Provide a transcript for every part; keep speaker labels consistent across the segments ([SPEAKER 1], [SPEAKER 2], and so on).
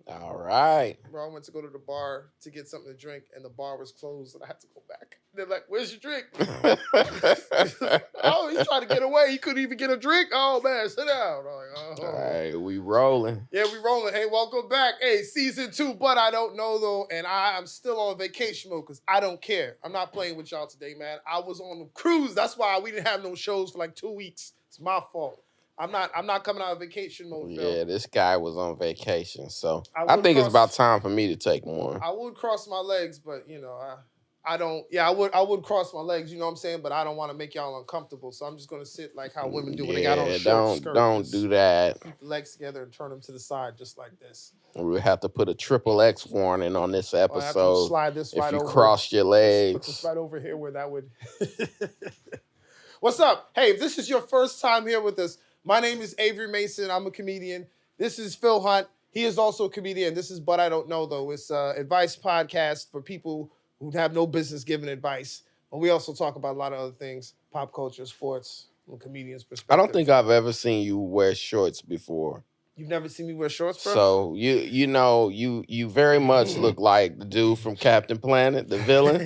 [SPEAKER 1] All right.
[SPEAKER 2] Bro, I went to go to the bar to get something to drink, and the bar was closed, and I had to go back. They're like, "Where's your drink?" Oh, he's trying to get away. He couldn't even get a drink. Oh man, sit down. I'm like,
[SPEAKER 1] All right, we rolling.
[SPEAKER 2] Yeah, we rolling. Hey, welcome back. Hey, season 2, but I don't know though, and I'm still on vacation mode because I don't care. I'm not playing with y'all today, man. I was on the cruise. That's why we didn't have no shows for like 2 weeks. It's my fault. I'm not coming out of vacation mode.
[SPEAKER 1] Yeah,
[SPEAKER 2] Phil.
[SPEAKER 1] this guy was on vacation, so I think it's about time for me to take one.
[SPEAKER 2] I would cross my legs, but you know, I don't. Yeah, I would cross my legs. You know what I'm saying? But I don't want to make y'all uncomfortable, so I'm just gonna sit like how women do when they got on a short skirt.
[SPEAKER 1] Don't do that.
[SPEAKER 2] Keep the legs together and turn them to the side, just like this.
[SPEAKER 1] We have to put a XXX warning on this episode.
[SPEAKER 2] Slide this
[SPEAKER 1] if
[SPEAKER 2] right
[SPEAKER 1] you
[SPEAKER 2] over.
[SPEAKER 1] cross your legs.
[SPEAKER 2] Put this right over here where that would. What's up? Hey, if this is your first time here with us, my name is Avery Mason. I'm a comedian. This is Phil Hunt. He is also a comedian. This is But I Don't Know, though. It's an advice podcast for people who have no business giving advice. But we also talk about a lot of other things, pop culture, sports, from a comedian's perspective.
[SPEAKER 1] I don't think I've ever seen you wear shorts before.
[SPEAKER 2] You've never seen me wear shorts, bro?
[SPEAKER 1] So you very much look like the dude from Captain Planet, the villain.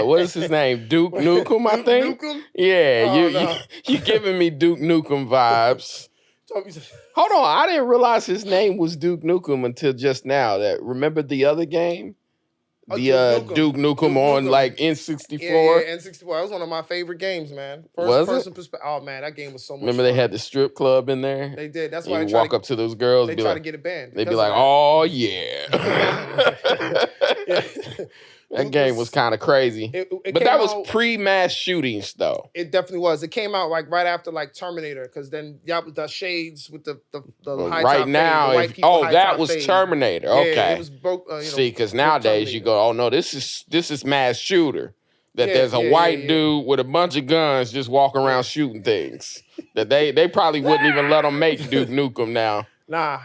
[SPEAKER 1] What is his name? Duke Nukem, I think.
[SPEAKER 2] Nukem?
[SPEAKER 1] Yeah, you giving me Duke Nukem vibes. Hold on, I didn't realize his name was Duke Nukem until just now. Remember the other game? Duke Nukem on like N64.
[SPEAKER 2] Yeah, N64. That was one of my favorite games, man.
[SPEAKER 1] Was
[SPEAKER 2] person perspective. Oh man, that game was so much
[SPEAKER 1] Remember
[SPEAKER 2] fun.
[SPEAKER 1] They had the strip club in there?
[SPEAKER 2] They did. That's why
[SPEAKER 1] you walk up to those girls.
[SPEAKER 2] They try to get it banned.
[SPEAKER 1] They'd be like, "Oh yeah." That game was kind of crazy. But that was pre-mass shootings, though.
[SPEAKER 2] It definitely was. It came out like right after like Terminator, because then the shades with the high
[SPEAKER 1] right
[SPEAKER 2] top
[SPEAKER 1] now.
[SPEAKER 2] fade,
[SPEAKER 1] That was
[SPEAKER 2] fade.
[SPEAKER 1] Terminator.
[SPEAKER 2] Yeah,
[SPEAKER 1] okay,
[SPEAKER 2] it was broke.
[SPEAKER 1] See, because nowadays you go, "Oh no, this is mass shooter." That there's a white dude with a bunch of guns just walking around shooting things. That they probably wouldn't even let them make Duke Nukem now.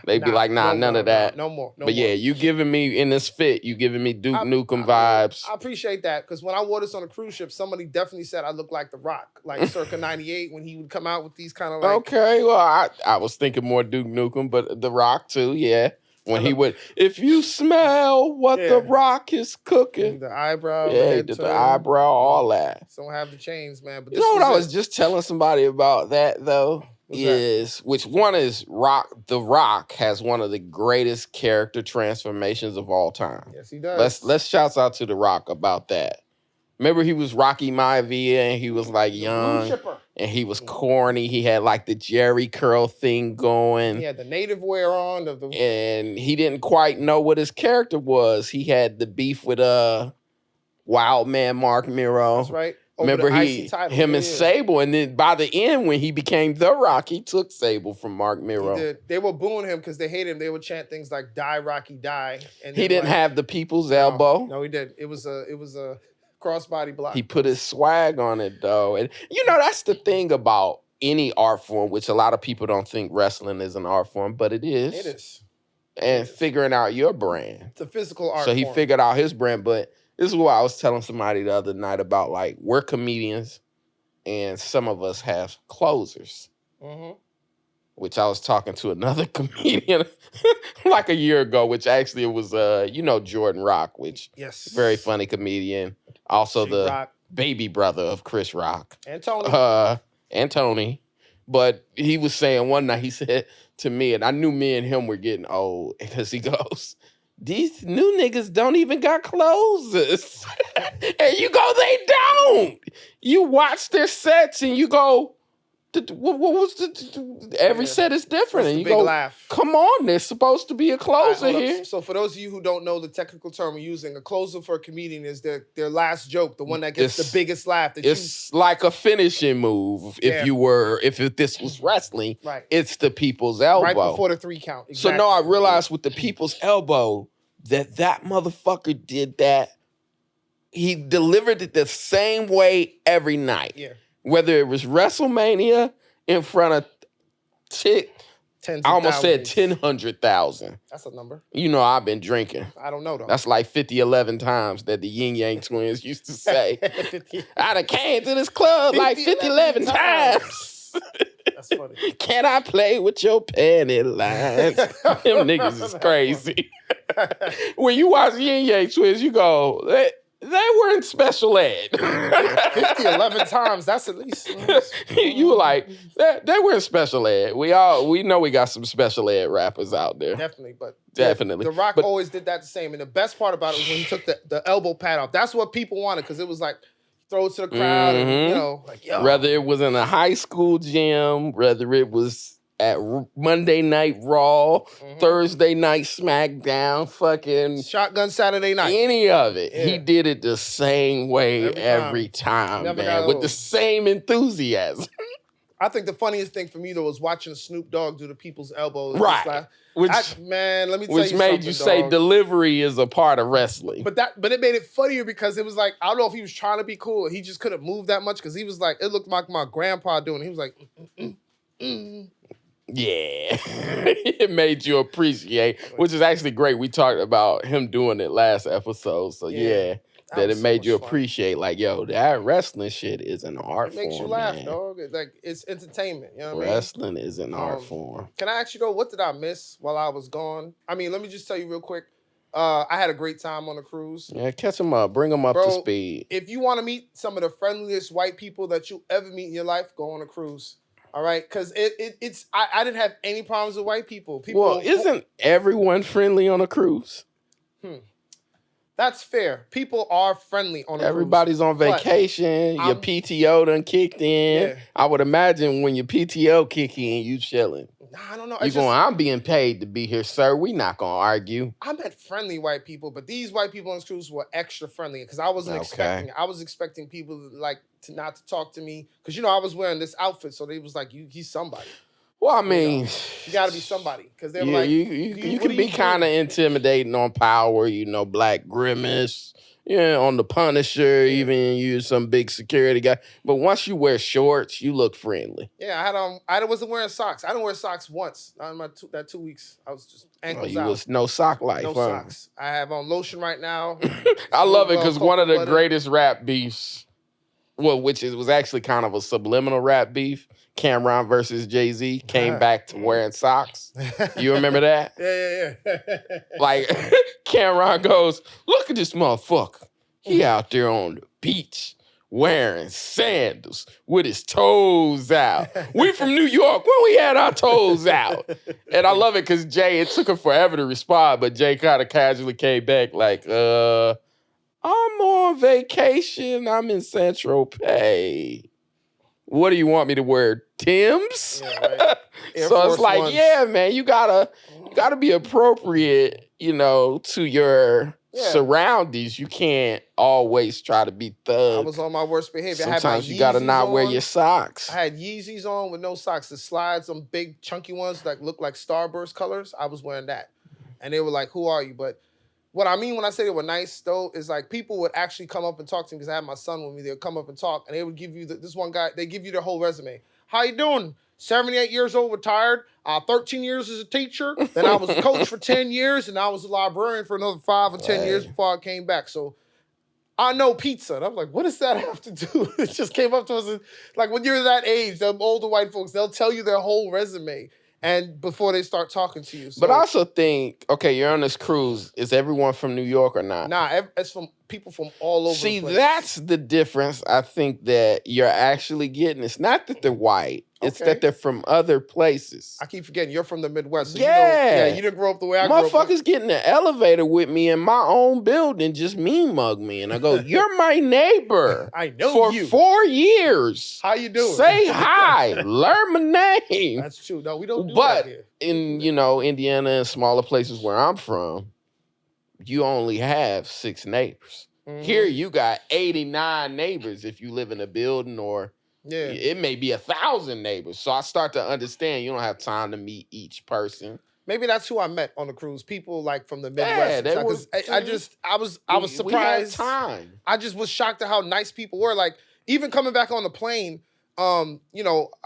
[SPEAKER 1] They'd be like, none of that.
[SPEAKER 2] No more.
[SPEAKER 1] But yeah, you giving me in this fit, you giving me Duke Nukem vibes.
[SPEAKER 2] I appreciate that, because when I wore this on a cruise ship, somebody definitely said I look like The Rock, like circa '98 when he would come out with these kind of like.
[SPEAKER 1] Okay, well I was thinking more Duke Nukem, but The Rock too, yeah. When he would, if you smell what The Rock is cooking,
[SPEAKER 2] the eyebrow,
[SPEAKER 1] yeah, he did the eyebrow, all that.
[SPEAKER 2] Don't have the chains, man. But
[SPEAKER 1] you know what I was just telling somebody about that though. Which one is Rock? The Rock has one of the greatest character transformations of all time.
[SPEAKER 2] Yes, he does.
[SPEAKER 1] Let's shout out to The Rock about that. Remember, he was Rocky Maivia, and he was like young, and he was corny. He had like the Jerry curl thing going.
[SPEAKER 2] He had the native wear on,
[SPEAKER 1] and he didn't quite know what his character was. He had the beef with Wild Man Mark Miro.
[SPEAKER 2] That's right.
[SPEAKER 1] Remember him and Sable, and then by the end, when he became The Rock, he took Sable from Mark Miro.
[SPEAKER 2] He did. They were booing him because they hated him. They would chant things like "Die Rocky, die." And
[SPEAKER 1] he didn't have the people's elbow.
[SPEAKER 2] No, he did. It was a crossbody block.
[SPEAKER 1] He put his swag on it though, and that's the thing about any art form, which a lot of people don't think wrestling is an art form, but it is.
[SPEAKER 2] It is.
[SPEAKER 1] And figuring out your brand.
[SPEAKER 2] It's a physical art.
[SPEAKER 1] So he figured out his brand, but. This is what I was telling somebody the other night about, like, we're comedians and some of us have closers.
[SPEAKER 2] Mm-hmm.
[SPEAKER 1] Which I was talking to another comedian like a year ago, which actually it was, Jordan Rock, which very funny comedian. Also the baby brother of Chris Rock.
[SPEAKER 2] And Tony.
[SPEAKER 1] And Tony. But he was saying one night, he said to me, and I knew me and him were getting old, because he goes, "These new niggas don't even got closers." And you go, they don't. You watch their sets and you go, what was every set is different. And you go,
[SPEAKER 2] laugh.
[SPEAKER 1] Come on, there's supposed to be a closer here.
[SPEAKER 2] So for those of you who don't know the technical term we're using, a closer for a comedian is their last joke, the one that gets the biggest laugh.
[SPEAKER 1] It's like a finishing move. If this was wrestling, it's the people's elbow.
[SPEAKER 2] Right before the 3 count.
[SPEAKER 1] Exactly. So no, I realized with the people's elbow that motherfucker did that. He delivered it the same way every night.
[SPEAKER 2] Yeah.
[SPEAKER 1] Whether it was WrestleMania in front of I almost said 10,000.
[SPEAKER 2] That's a number.
[SPEAKER 1] I've been drinking.
[SPEAKER 2] I don't know though.
[SPEAKER 1] That's like 11 times that the Yin Yang twins used to say. I done came to this club like 11 times.
[SPEAKER 2] That's funny.
[SPEAKER 1] Can I play with your panty lines? Them niggas is crazy. When you watch Yin Yang Twins, you go, they were in special ed.
[SPEAKER 2] 50, 11 times. That's at least.
[SPEAKER 1] You were like, they were in special ed. We know we got some special ed rappers out there.
[SPEAKER 2] Definitely, but
[SPEAKER 1] Definitely.
[SPEAKER 2] The Rock always did that the same. And the best part about it was when he took the elbow pad off. That's what people wanted because it was like, throw it to the crowd and, you know, like, yo.
[SPEAKER 1] Whether it was in a high school gym, whether it was at Monday Night Raw, Thursday Night SmackDown, fucking
[SPEAKER 2] Shotgun Saturday Night.
[SPEAKER 1] Any of it. Yeah. He did it the same way every time man. With the same enthusiasm.
[SPEAKER 2] I think the funniest thing for me, though, was watching Snoop Dogg do the people's elbows.
[SPEAKER 1] Right.
[SPEAKER 2] Like,
[SPEAKER 1] let me
[SPEAKER 2] tell you
[SPEAKER 1] which made you say delivery is a part of wrestling.
[SPEAKER 2] But it made it funnier because it was like, I don't know if he was trying to be cool. He just couldn't move that much because he was like, it looked like my grandpa doing it. He was like,
[SPEAKER 1] Yeah, it made you appreciate, which is actually great. We talked about him doing it last episode, so that it made you appreciate, like, yo, that wrestling shit is an art form. It makes you laugh,
[SPEAKER 2] dog. Like, it's entertainment. You know what
[SPEAKER 1] wrestling is an art form.
[SPEAKER 2] Can I ask you though, what did I miss while I was gone? I mean, let me just tell you real quick. I had a great time on the cruise.
[SPEAKER 1] Yeah, catch them up, bring them up to speed.
[SPEAKER 2] If you want to meet some of the friendliest white people that you ever meet in your life, go on a cruise. All right, because I didn't have any problems with white people.
[SPEAKER 1] Well, isn't everyone friendly on a cruise?
[SPEAKER 2] That's fair. People are friendly on a
[SPEAKER 1] Everybody's
[SPEAKER 2] cruise.
[SPEAKER 1] On vacation. Your PTO done kicked in. Yeah. I would imagine when your PTO kick in, you chilling.
[SPEAKER 2] Nah, I don't know.
[SPEAKER 1] I'm being paid to be here, sir. We not going to argue.
[SPEAKER 2] I met friendly white people, but these white people on this cruise were extra friendly because I wasn't expecting it. I was expecting people not to talk to me because, you know, I was wearing this outfit, so they was like, he's somebody.
[SPEAKER 1] Well, I mean,
[SPEAKER 2] you got to be somebody because they were like,
[SPEAKER 1] you can be kind of intimidating on Power, you know, Black Grimace, on the Punisher, even use some big security guy. But once you wear shorts, you look friendly.
[SPEAKER 2] Yeah, I wasn't wearing socks. I didn't wear socks once. Not in that 2 weeks. I was just ankles out.
[SPEAKER 1] Was no sock life.
[SPEAKER 2] No socks. I have on lotion right now.
[SPEAKER 1] I love it because one of the greatest rap beefs, was actually kind of a subliminal rap beef. Cameron versus Jay-Z came back to wearing socks. You remember that?
[SPEAKER 2] Yeah.
[SPEAKER 1] Like, Cameron goes, look at this motherfucker. He out there on the beach wearing sandals with his toes out. We from New York, when we had our toes out. And I love it because it took him forever to respond, but Jay kind of casually came back like, I'm on vacation. I'm in Saint-Tropez. What do you want me to wear? Timbs? Yeah, right. So it's like, man, you gotta be appropriate, to your surroundings. You can't always try to be thug.
[SPEAKER 2] I was on my worst behavior.
[SPEAKER 1] Sometimes you gotta not wear your socks.
[SPEAKER 2] I had Yeezys on with no socks. The slides, some big chunky ones that look like Starburst colors. I was wearing that. And they were like, who are you? But what I mean when I say they were nice, though, is like people would actually come up and talk to me because I had my son with me. They would come up and talk, and they would give you this one guy. They give you their whole resume. How you doing? 78 years old, retired. 13 years as a teacher. Then I was a coach for 10 years, and I was a librarian for another 5 or 10 years before I came back. So I know pizza. And I'm like, what does that have to do? It just came up to us. And, like, when you're that age, the older white folks, they'll tell you their whole resume. And before they start talking to you. So,
[SPEAKER 1] but I also think, okay, you're on this cruise. Is everyone from New York or not?
[SPEAKER 2] Nah, it's from people from all over the place.
[SPEAKER 1] That's the difference I think that you're actually getting. It's not that they're white. It's that they're from other places.
[SPEAKER 2] I keep forgetting you're from the Midwest. So
[SPEAKER 1] you
[SPEAKER 2] didn't grow up the way I grew up.
[SPEAKER 1] Motherfuckers get in the elevator with me in my own building, just mean mug me. And I go, you're my neighbor.
[SPEAKER 2] I know
[SPEAKER 1] you. For 4 years.
[SPEAKER 2] How you doing?
[SPEAKER 1] Say hi. Learn my name.
[SPEAKER 2] That's true. No, we don't do that here.
[SPEAKER 1] But in, Indiana and smaller places where I'm from, you only have 6 neighbors. Mm-hmm. Here you got 89 neighbors if you live in a building, or it may be 1,000 neighbors. So I start to understand you don't have time to meet each person.
[SPEAKER 2] Maybe that's who I met on the cruise. People like from the Midwest. I was surprised.
[SPEAKER 1] We had time.
[SPEAKER 2] I just was shocked at how nice people were. Like, even coming back on the plane, I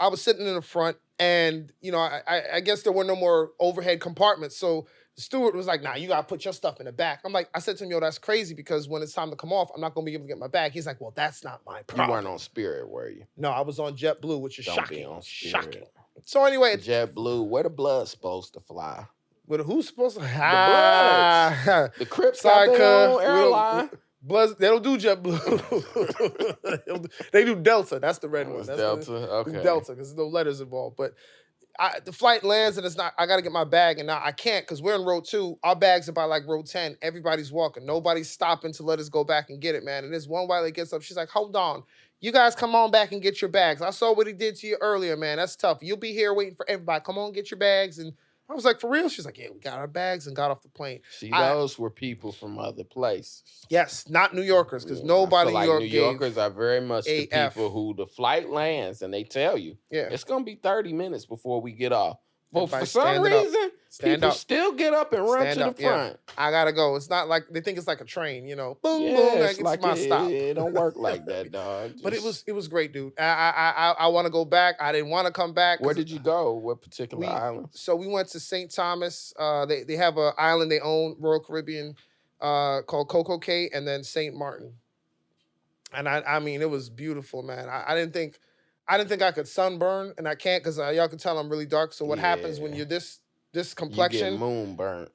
[SPEAKER 2] was sitting in the front, and I guess there were no more overhead compartments. So the steward was like, nah, you got to put your stuff in the back. I said to him, yo, that's crazy because when it's time to come off, I'm not going to be able to get my bag. He's like, well, that's not my problem.
[SPEAKER 1] You weren't on Spirit, were you?
[SPEAKER 2] No, I was on JetBlue, which is
[SPEAKER 1] Don't
[SPEAKER 2] shocking.
[SPEAKER 1] Be on Spirit.
[SPEAKER 2] Shocking. So anyway,
[SPEAKER 1] JetBlue, where the blood's supposed to fly?
[SPEAKER 2] but who's supposed to?
[SPEAKER 1] The Bloods. The Crips got their own airline.
[SPEAKER 2] Bloods, they don't do JetBlue. They do Delta. That's the red one. That's
[SPEAKER 1] Delta. Okay.
[SPEAKER 2] Delta, because there's no letters involved. But the flight lands and it's not. I got to get my bag, and now I can't because we're in row 2. Our bags are by like row 10. Everybody's walking. Nobody's stopping to let us go back and get it, man. And this one while it gets up, she's like, "Hold on, you guys come on back and get your bags. I saw what he did to you earlier, man. That's tough. You'll be here waiting for everybody. Come on, get your bags." And I was like, "For real?" She's like, "Yeah, we got our bags," and got off the plane.
[SPEAKER 1] See, those were people from other places.
[SPEAKER 2] Yes, not New Yorkers, because nobody in New York
[SPEAKER 1] New Yorkers are very much the people who the flight lands and they tell you, it's going to be 30 minutes before we get off. But for some reason, people still get up and run to the front.
[SPEAKER 2] Yeah. I gotta go. It's not like they think it's like a train, Boom, boom.
[SPEAKER 1] It's
[SPEAKER 2] like my stop.
[SPEAKER 1] It don't work like that, dog.
[SPEAKER 2] But it was great, dude. I want to go back. I didn't want to come back.
[SPEAKER 1] Where did you go? What particular island?
[SPEAKER 2] So we went to St. Thomas. They have an island they own, Royal Caribbean, called Coco Cay, and then St. Martin. And I mean, it was beautiful, man. I didn't think I could sunburn, and I can't because y'all can tell I'm really dark. So what happens when you're this complexion?
[SPEAKER 1] You get moonburnt.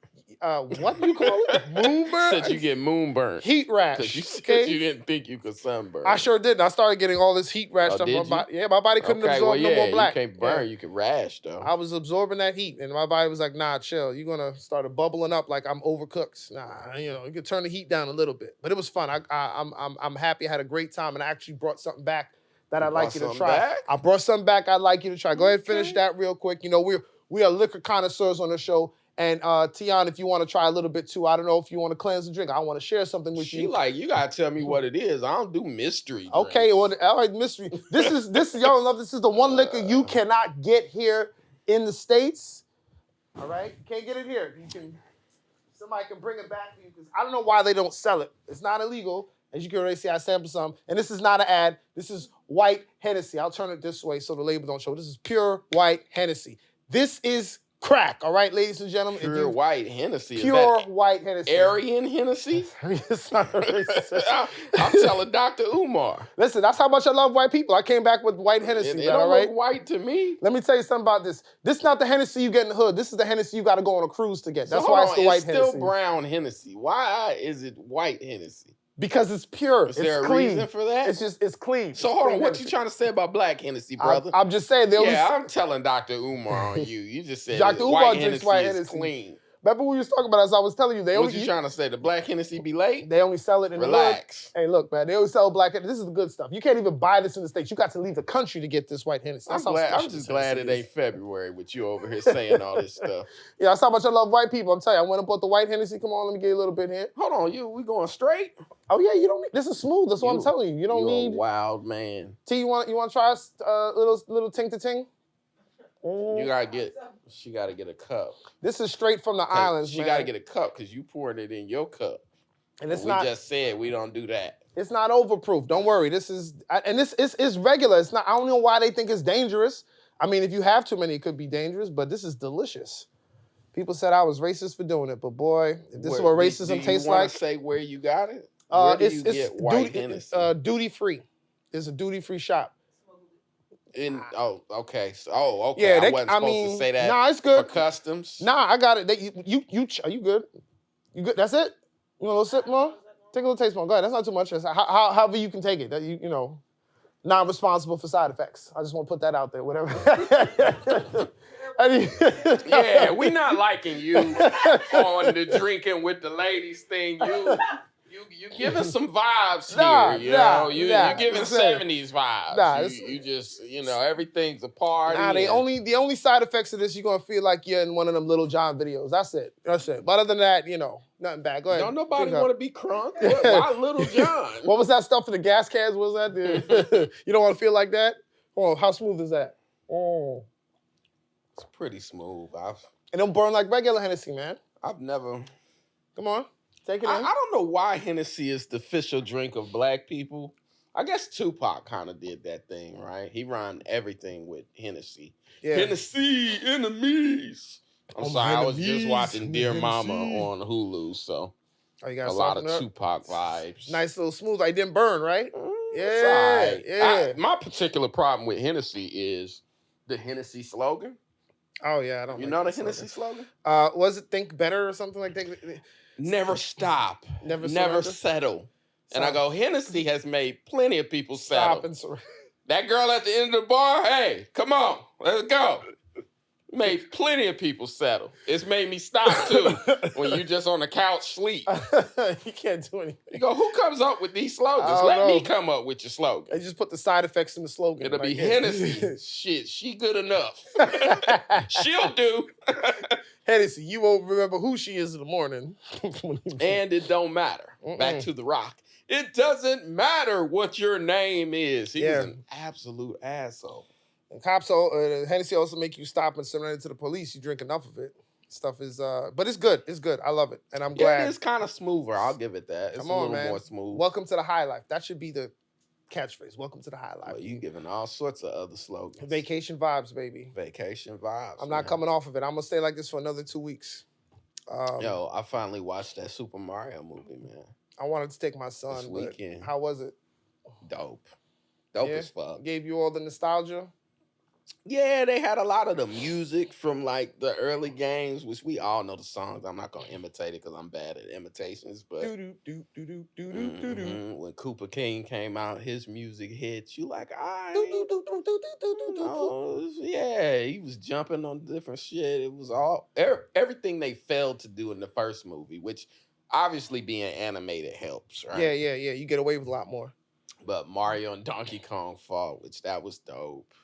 [SPEAKER 2] What do you call it? Moonburn?
[SPEAKER 1] Said you get moonburnt.
[SPEAKER 2] Heat rash.
[SPEAKER 1] Because you didn't think you could sunburn.
[SPEAKER 2] I sure did. I started getting all this heat rash stuff. My body, my body couldn't absorb no more black.
[SPEAKER 1] You can't burn. You can rash, though.
[SPEAKER 2] I was absorbing that heat, and my body was like, "Nah, chill. You're gonna start bubbling up like I'm overcooked. Nah, you can turn the heat down a little bit." But it was fun. I'm happy. I had a great time, and I actually brought something back that I'd like you to try.
[SPEAKER 1] Back?
[SPEAKER 2] I brought something back I'd like you to try. Go ahead and finish that real quick. We are liquor connoisseurs on the show. And Tian, if you want to try a little bit too, I don't know if you want to cleanse the drink. I want to share something with you.
[SPEAKER 1] You gotta tell me what it is. I don't do mystery drinks.
[SPEAKER 2] Okay, well, all right, mystery. This is y'all love. This is the one liquor you cannot get here in the States. All right, you can't get it here. Somebody can bring it back to you because I don't know why they don't sell it. It's not illegal. As you can already see, I sampled some. And this is not an ad. This is white Hennessy. I'll turn it this way so the label don't show. This is pure white Hennessy. This is crack, all right, ladies and gentlemen?
[SPEAKER 1] Pure white Hennessy.
[SPEAKER 2] Pure white Hennessy.
[SPEAKER 1] Aryan Hennessy?
[SPEAKER 2] It's not racist.
[SPEAKER 1] I'm telling Dr. Umar.
[SPEAKER 2] Listen, that's how much I love white people. I came back with white Hennessy.
[SPEAKER 1] It don't look white to me.
[SPEAKER 2] Let me tell you something about this. This is not the Hennessy you get in the hood. This is the Hennessy you got to go on a cruise to get. That's why it's the white Hennessy.
[SPEAKER 1] It's still brown Hennessy. Why is it white Hennessy?
[SPEAKER 2] Because it's pure.
[SPEAKER 1] Is there a reason for that?
[SPEAKER 2] It's clean.
[SPEAKER 1] So hold on, what you trying to say about black Hennessy, brother?
[SPEAKER 2] I'm just saying.
[SPEAKER 1] I'm telling Dr. Umar on you. You just said
[SPEAKER 2] Dr. Umar drinks white
[SPEAKER 1] is
[SPEAKER 2] Hennessy.
[SPEAKER 1] Clean.
[SPEAKER 2] Remember what we was talking about as I was telling you?
[SPEAKER 1] What you trying to say? The black Hennessy be late?
[SPEAKER 2] They only sell it in
[SPEAKER 1] Relax.
[SPEAKER 2] the hood. Hey, look, man. They only sell black Hennessy. This is the good stuff. You can't even buy this in the States. You got to leave the country to get this white Hennessy.
[SPEAKER 1] I'm just glad it ain't February with you over here saying all this stuff.
[SPEAKER 2] Yeah, that's how much I love white people. I'm telling you, I went and bought the white Hennessy. Come on, let me get you a little bit here.
[SPEAKER 1] Hold on, we going straight?
[SPEAKER 2] Oh yeah, you don't need, this is smooth. That's what I'm telling you. You don't need.
[SPEAKER 1] A wild man.
[SPEAKER 2] T, you want to try a little ting to ting?
[SPEAKER 1] She gotta get a cup.
[SPEAKER 2] This is straight from the islands.
[SPEAKER 1] She gotta get a cup because you poured it in your cup.
[SPEAKER 2] And we
[SPEAKER 1] just said we don't do that.
[SPEAKER 2] It's not overproof. Don't worry. This is regular. It's not. I don't know why they think it's dangerous. I mean, if you have too many, it could be dangerous. But this is delicious. People said I was racist for doing it, but boy, if this is what racism tastes like. Do you want
[SPEAKER 1] to say where you got it? Where do you get white Hennessy?
[SPEAKER 2] Duty free. It's a duty free shop.
[SPEAKER 1] Okay.
[SPEAKER 2] Yeah,
[SPEAKER 1] I wasn't supposed to say that.
[SPEAKER 2] Nah, it's good.
[SPEAKER 1] For customs.
[SPEAKER 2] Nah, I got it. Are you good? You good? That's it? You want a little sip more? Take a little taste more. Go ahead. That's not too much. However you can take it. That not responsible for side effects. I just want to put that out there. Whatever.
[SPEAKER 1] Yeah, we not liking you on the drinking with the ladies thing. You giving some vibes here, you giving 70s vibes. You just, everything's a party.
[SPEAKER 2] The only side effects of this, you're gonna feel like you're in one of them Little John videos. That's it. But other than that, nothing bad. Go ahead.
[SPEAKER 1] Don't nobody want to be crunk. Why Little John?
[SPEAKER 2] What was that stuff in the gas cans? What was that? You don't want to feel like that? Oh, how smooth is that? Oh.
[SPEAKER 1] It's pretty smooth.
[SPEAKER 2] It don't burn like regular Hennessy, man.
[SPEAKER 1] I've never.
[SPEAKER 2] Come on. Take it in.
[SPEAKER 1] I don't know why Hennessy is the official drink of black people. I guess Tupac kind of did that thing, right? He rhymed everything with Hennessy. Yeah. Hennessy, enemies. I'm sorry, I was just watching Dear Mama on Hulu, so
[SPEAKER 2] you got
[SPEAKER 1] a lot of Tupac vibes.
[SPEAKER 2] Nice little smooth. I didn't burn, right?
[SPEAKER 1] Yeah. My particular problem with Hennessy is The Hennessy slogan.
[SPEAKER 2] Oh yeah, I don't.
[SPEAKER 1] You
[SPEAKER 2] like
[SPEAKER 1] know the
[SPEAKER 2] that
[SPEAKER 1] Hennessy slogan?
[SPEAKER 2] Was it "Think Better" or something like that?
[SPEAKER 1] Never stop.
[SPEAKER 2] Never
[SPEAKER 1] Never
[SPEAKER 2] surrender?
[SPEAKER 1] settle. And I
[SPEAKER 2] Stop.
[SPEAKER 1] go, Hennessy has made plenty of people
[SPEAKER 2] Stop
[SPEAKER 1] settle.
[SPEAKER 2] and surrender.
[SPEAKER 1] That girl at the end of the bar, hey, come on, let's go. Made plenty of people settle. It's made me stop too when you just on the couch sleep.
[SPEAKER 2] You can't do anything.
[SPEAKER 1] You go, who comes up with these slogans?
[SPEAKER 2] I don't
[SPEAKER 1] Let me
[SPEAKER 2] know.
[SPEAKER 1] come up with your slogan.
[SPEAKER 2] They just put the side effects in the slogan.
[SPEAKER 1] It'll be
[SPEAKER 2] yeah.
[SPEAKER 1] Hennessy. Shit, she good enough. She'll do.
[SPEAKER 2] Hennessy, you won't remember who she is in the morning.
[SPEAKER 1] And it don't matter. Back to The Rock. It doesn't matter what your name is. He was an absolute asshole.
[SPEAKER 2] And Hennessy also make you stop and surrender to the police. You drink enough of it. Stuff is, but it's good. It's good. I love it, and I'm glad.
[SPEAKER 1] Yeah, it's kind of smoother. I'll give it that. It's
[SPEAKER 2] Come
[SPEAKER 1] a
[SPEAKER 2] on,
[SPEAKER 1] little
[SPEAKER 2] man.
[SPEAKER 1] more smooth.
[SPEAKER 2] Welcome to the high life. That should be the catchphrase. Welcome to the high life.
[SPEAKER 1] Well, you giving all sorts of other slogans.
[SPEAKER 2] Vacation vibes, baby.
[SPEAKER 1] Vacation vibes.
[SPEAKER 2] I'm not coming off of it. I'm gonna stay like this for another 2 weeks.
[SPEAKER 1] Yo, I finally watched that Super Mario movie, man.
[SPEAKER 2] I wanted to take my son.
[SPEAKER 1] This weekend.
[SPEAKER 2] How was it?
[SPEAKER 1] Dope as fuck.
[SPEAKER 2] Gave you all the nostalgia?
[SPEAKER 1] Yeah, they had a lot of the music from like the early games, which we all know the songs. I'm not gonna imitate it because I'm bad at imitations. But when Cooper King came out, his music hits. You like, yeah, he was jumping on different shit. It was all everything they failed to do in the first movie, which obviously being animated helps, right?
[SPEAKER 2] Yeah. You get away with a lot more.
[SPEAKER 1] But Mario and Donkey Kong fought, which that was dope.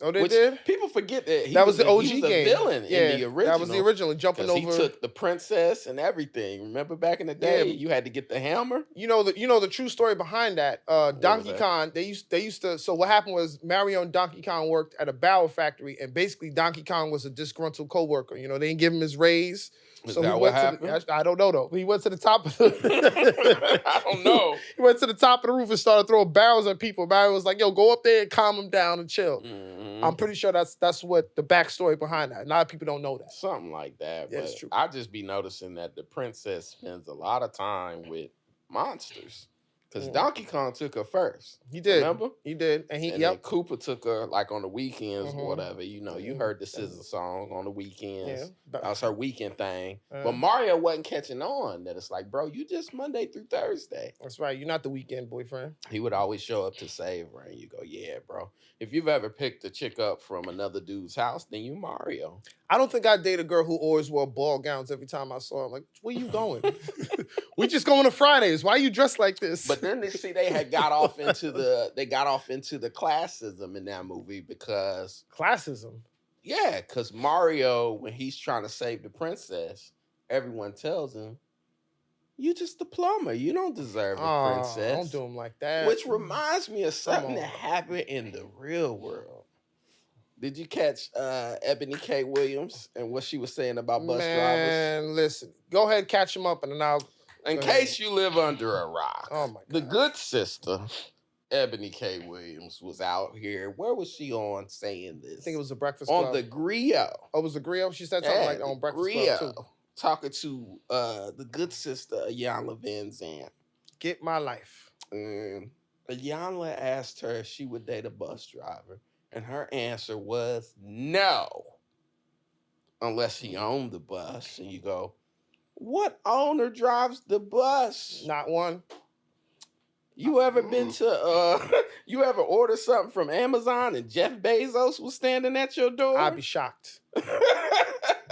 [SPEAKER 2] Oh, they did?
[SPEAKER 1] People forget that
[SPEAKER 2] that was the OG
[SPEAKER 1] he was
[SPEAKER 2] game.
[SPEAKER 1] A villain in the original.
[SPEAKER 2] That was the original, jumping over.
[SPEAKER 1] He took the princess and everything. Remember back in the day, you had to get the hammer.
[SPEAKER 2] You know the true story behind that. Donkey Kong, they used to. So what happened was Mario and Donkey Kong worked at a barrel factory, and basically Donkey Kong was a disgruntled coworker. You know, they didn't give him his raise.
[SPEAKER 1] Is that what happened?
[SPEAKER 2] I don't know though. He went to the top of
[SPEAKER 1] I don't know.
[SPEAKER 2] He went to the top of the roof and started throwing barrels at people. Mario was like, "Yo, go up there and calm him down and chill." I'm pretty sure that's what the backstory behind that. A lot of people don't know that.
[SPEAKER 1] Something like that.
[SPEAKER 2] Yeah,
[SPEAKER 1] but
[SPEAKER 2] it's true.
[SPEAKER 1] I just be noticing that the princess spends a lot of time with monsters. Because Donkey Kong took her first.
[SPEAKER 2] He did.
[SPEAKER 1] Remember?
[SPEAKER 2] He did. And
[SPEAKER 1] then Cooper took her like on the weekends or whatever. You know, you heard the SZA song on the weekends.
[SPEAKER 2] Yeah.
[SPEAKER 1] That was her weekend thing. But Mario wasn't catching on that it's like, bro, you just Monday through Thursday.
[SPEAKER 2] That's right. You're not the weekend boyfriend.
[SPEAKER 1] He would always show up to save her and you go, yeah, bro. If you've ever picked a chick up from another dude's house, then you Mario.
[SPEAKER 2] I don't think I'd date a girl who always wore ball gowns every time I saw her. I'm like, where you going? We just going to Fridays. Why are you dressed like this?
[SPEAKER 1] But then they got off into the classism in that movie because
[SPEAKER 2] classism.
[SPEAKER 1] Yeah, because Mario, when he's trying to save the princess, everyone tells him, "You just the plumber. You don't deserve a princess."
[SPEAKER 2] Don't do him like that.
[SPEAKER 1] Which reminds me of something that happened in the real world. Did you catch Eboni K Williams and what she was saying about bus drivers?
[SPEAKER 2] Man, listen. Go ahead, catch him up, and then I'll.
[SPEAKER 1] In case you live under a rock,
[SPEAKER 2] oh my God.
[SPEAKER 1] The good sister, Eboni K Williams, was out here. Where was she on saying this?
[SPEAKER 2] I think it was the Breakfast Club.
[SPEAKER 1] On the Griot.
[SPEAKER 2] Oh, it was the Griot? She said something like on Breakfast
[SPEAKER 1] Griot,
[SPEAKER 2] Club, too.
[SPEAKER 1] Talking to the good sister, Ayanna Van Zandt.
[SPEAKER 2] Get my life.
[SPEAKER 1] Ayanna asked her if she would date a bus driver. And her answer was no. Unless he owned the bus. And you go, what owner drives the bus?
[SPEAKER 2] Not one.
[SPEAKER 1] You ever been to, you ever ordered something from Amazon and Jeff Bezos was standing at your door?
[SPEAKER 2] I'd be shocked.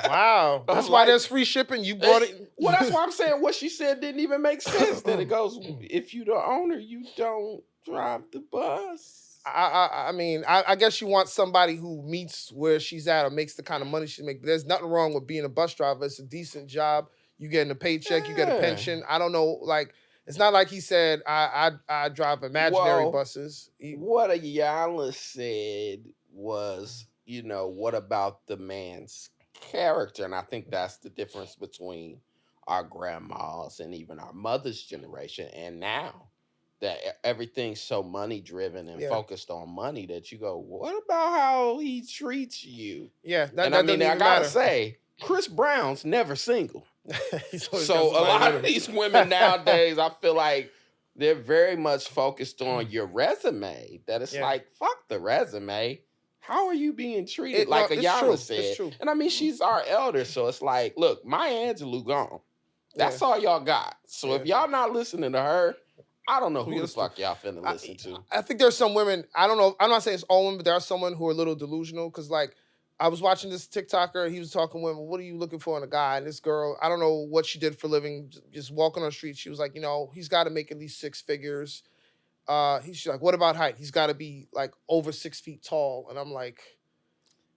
[SPEAKER 2] Wow. That's why there's free shipping. You brought it.
[SPEAKER 1] Well, that's why I'm saying what she said didn't even make sense. That it goes, if you the owner, you don't drive the bus.
[SPEAKER 2] I mean, I guess you want somebody who meets where she's at or makes the kind of money she makes. But there's nothing wrong with being a bus driver. It's a decent job. You getting a paycheck. You get a pension. I don't know. Like, it's not like he said, I drive imaginary buses.
[SPEAKER 1] What Ayanna said was, you know, what about the man's character? And I think that's the difference between our grandmas and even our mother's generation and now. That everything's so money driven and focused on money that you go, what about how he treats you?
[SPEAKER 2] Yeah,
[SPEAKER 1] I gotta say, Chris Brown's never single. So a lot of these women nowadays, I feel like they're very much focused on your resume. That it's like, fuck the resume. How are you being treated? Like Ayana said.
[SPEAKER 2] It's true.
[SPEAKER 1] And I mean, she's our elder, so it's like, look, Maya Angelou gone. That's all y'all got. So if y'all not listening to her, I don't know who the fuck y'all finna listen to.
[SPEAKER 2] I think there's some women, I don't know, I'm not saying it's all women, but there are someone who are a little delusional, because like, I was watching this TikToker, he was talking women, what are you looking for in a guy? And this girl, I don't know what she did for a living, just walking on the street, she was like, you know, he's got to make at least 6 figures. She's like, what about height? He's got to be like over 6 feet tall. And I'm like,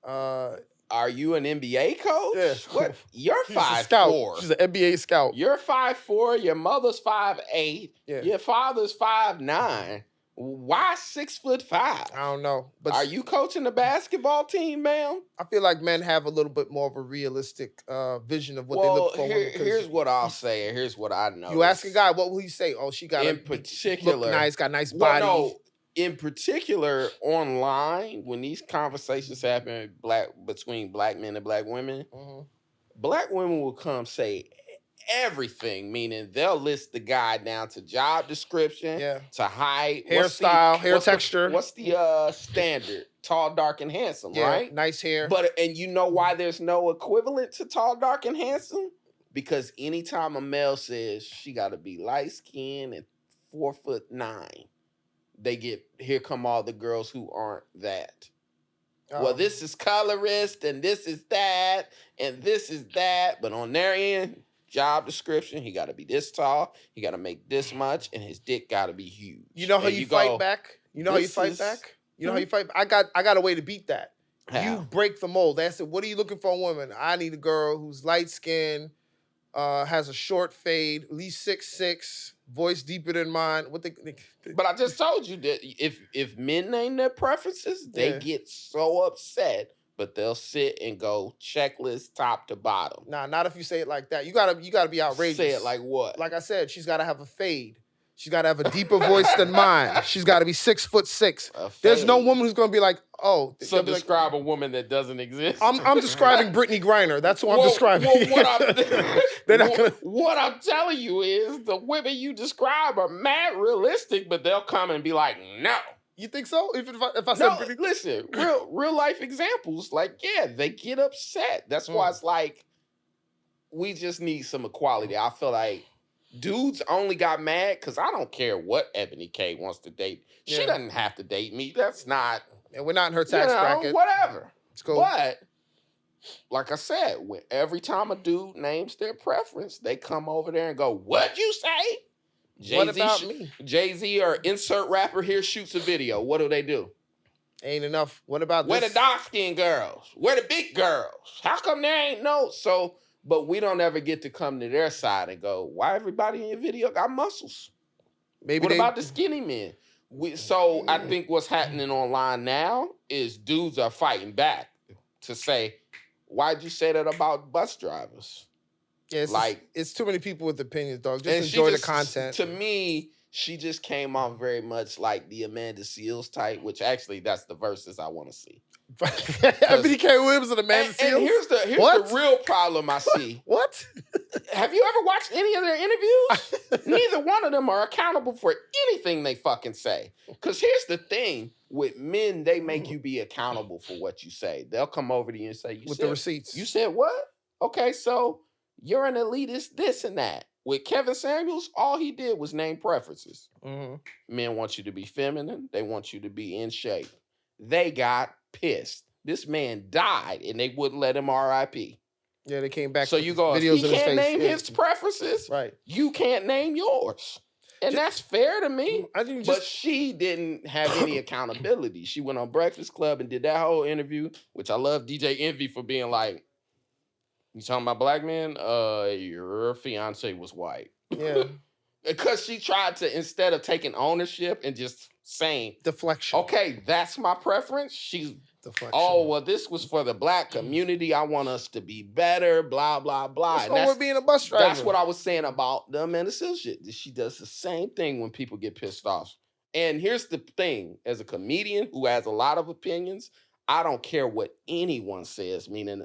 [SPEAKER 1] are you an NBA coach?
[SPEAKER 2] Yeah.
[SPEAKER 1] What? You're
[SPEAKER 2] 5'4". She's an NBA scout.
[SPEAKER 1] You're 5'4". Your mother's 5'8".
[SPEAKER 2] Yeah.
[SPEAKER 1] Your father's 5'9". Why 6'5"?
[SPEAKER 2] I don't know. But
[SPEAKER 1] are you coaching the basketball team, ma'am?
[SPEAKER 2] I feel like men have a little bit more of a realistic vision of what they look for.
[SPEAKER 1] Here's what I'll say, and here's what I know.
[SPEAKER 2] You ask a guy, what will he say? Oh, she got look nice, got a nice body.
[SPEAKER 1] No, in particular, online, when these conversations happen between black men and black women, black women will come say everything, meaning they'll list the guy down to job description, to height,
[SPEAKER 2] hairstyle, hair texture.
[SPEAKER 1] What's the standard? Tall, dark, and handsome, right?
[SPEAKER 2] Nice hair.
[SPEAKER 1] And you know why there's no equivalent to tall, dark, and handsome? Because anytime a male says she got to be light skinned and 4'9", they get, here come all the girls who aren't that. Well, this is colorist, and this is that, and this is that. But on their end, job description, he got to be this tall, he got to make this much, and his dick got to be huge.
[SPEAKER 2] You know how you fight back? You know how you fight back? You know how you fight? I got a way to beat that. How? You break the mold. That's it. What are you looking for in a woman? I need a girl who's light skinned, has a short fade, at least 6'6", voice deeper than mine.
[SPEAKER 1] But I just told you that if men name their preferences, they get so upset, but they'll sit and go checklist top to bottom.
[SPEAKER 2] Nah, not if you say it like that. You gotta be outrageous.
[SPEAKER 1] Say it like what?
[SPEAKER 2] Like I said, she's gotta have a fade. She's gotta have a deeper voice than mine. She's gotta be 6'6". There's no woman who's gonna be like, oh.
[SPEAKER 1] So describe a woman that doesn't exist.
[SPEAKER 2] I'm describing Brittany Griner. That's who I'm describing.
[SPEAKER 1] What I'm telling you is the women you describe are mad realistic, but they'll come and be like, no.
[SPEAKER 2] You think so? If I said Brittany,
[SPEAKER 1] listen, real life examples, like, yeah, they get upset. That's why it's like, we just need some equality. I feel like dudes only got mad because I don't care what Eboni K wants to date. She doesn't have to date me. That's not.
[SPEAKER 2] And we're not in her tax bracket.
[SPEAKER 1] Whatever.
[SPEAKER 2] Let's go.
[SPEAKER 1] But like I said, every time a dude names their preference, they come over there and go, "What'd you say?"
[SPEAKER 2] What about me?
[SPEAKER 1] Jay-Z or insert rapper here shoots a video. What do?
[SPEAKER 2] Ain't enough. What about
[SPEAKER 1] Where
[SPEAKER 2] this?
[SPEAKER 1] the dark skinned girls? Where the big girls? How come there ain't no? So. But we don't ever get to come to their side and go, why everybody in your video got muscles? What about the skinny men? So I think what's happening online now is dudes are fighting back to say, why'd you say that about bus drivers?
[SPEAKER 2] Yeah, it's too many people with opinions, dog. Just enjoy the content.
[SPEAKER 1] To me, she just came off very much like the Amanda Seales type, which actually that's the verses I want to see.
[SPEAKER 2] Eboni K Williams and Amanda Seales.
[SPEAKER 1] And here's the real problem I see.
[SPEAKER 2] What?
[SPEAKER 1] Have you ever watched any of their interviews? Neither one of them are accountable for anything they fucking say. Because here's the thing. With men, they make you be accountable for what you say. They'll come over to you and say, "You
[SPEAKER 2] with
[SPEAKER 1] said
[SPEAKER 2] the receipts.
[SPEAKER 1] You said what? Okay, so you're an elitist, this and that." With Kevin Samuels, all he did was name preferences. Men want you to be feminine. They want you to be in shape. They got pissed. This man died, and they wouldn't let him RIP.
[SPEAKER 2] Yeah, they came back.
[SPEAKER 1] So you go,
[SPEAKER 2] videos
[SPEAKER 1] he can't name his preferences.
[SPEAKER 2] Right.
[SPEAKER 1] You can't name yours. And that's fair to me. But she didn't have any accountability. She went on Breakfast Club and did that whole interview, which I love DJ Envy for being like, you talking about black men? Your fiance was white.
[SPEAKER 2] Yeah.
[SPEAKER 1] Because she tried to, instead of taking ownership and just saying
[SPEAKER 2] deflection.
[SPEAKER 1] Okay, that's my preference. She's
[SPEAKER 2] deflection.
[SPEAKER 1] Oh, well, this was for the black community. I want us to be better, blah, blah, blah.
[SPEAKER 2] That's we're being a bus driver.
[SPEAKER 1] That's what I was saying about the Amanda Seales shit. She does the same thing when people get pissed off. And here's the thing. As a comedian who has a lot of opinions, I don't care what anyone says, meaning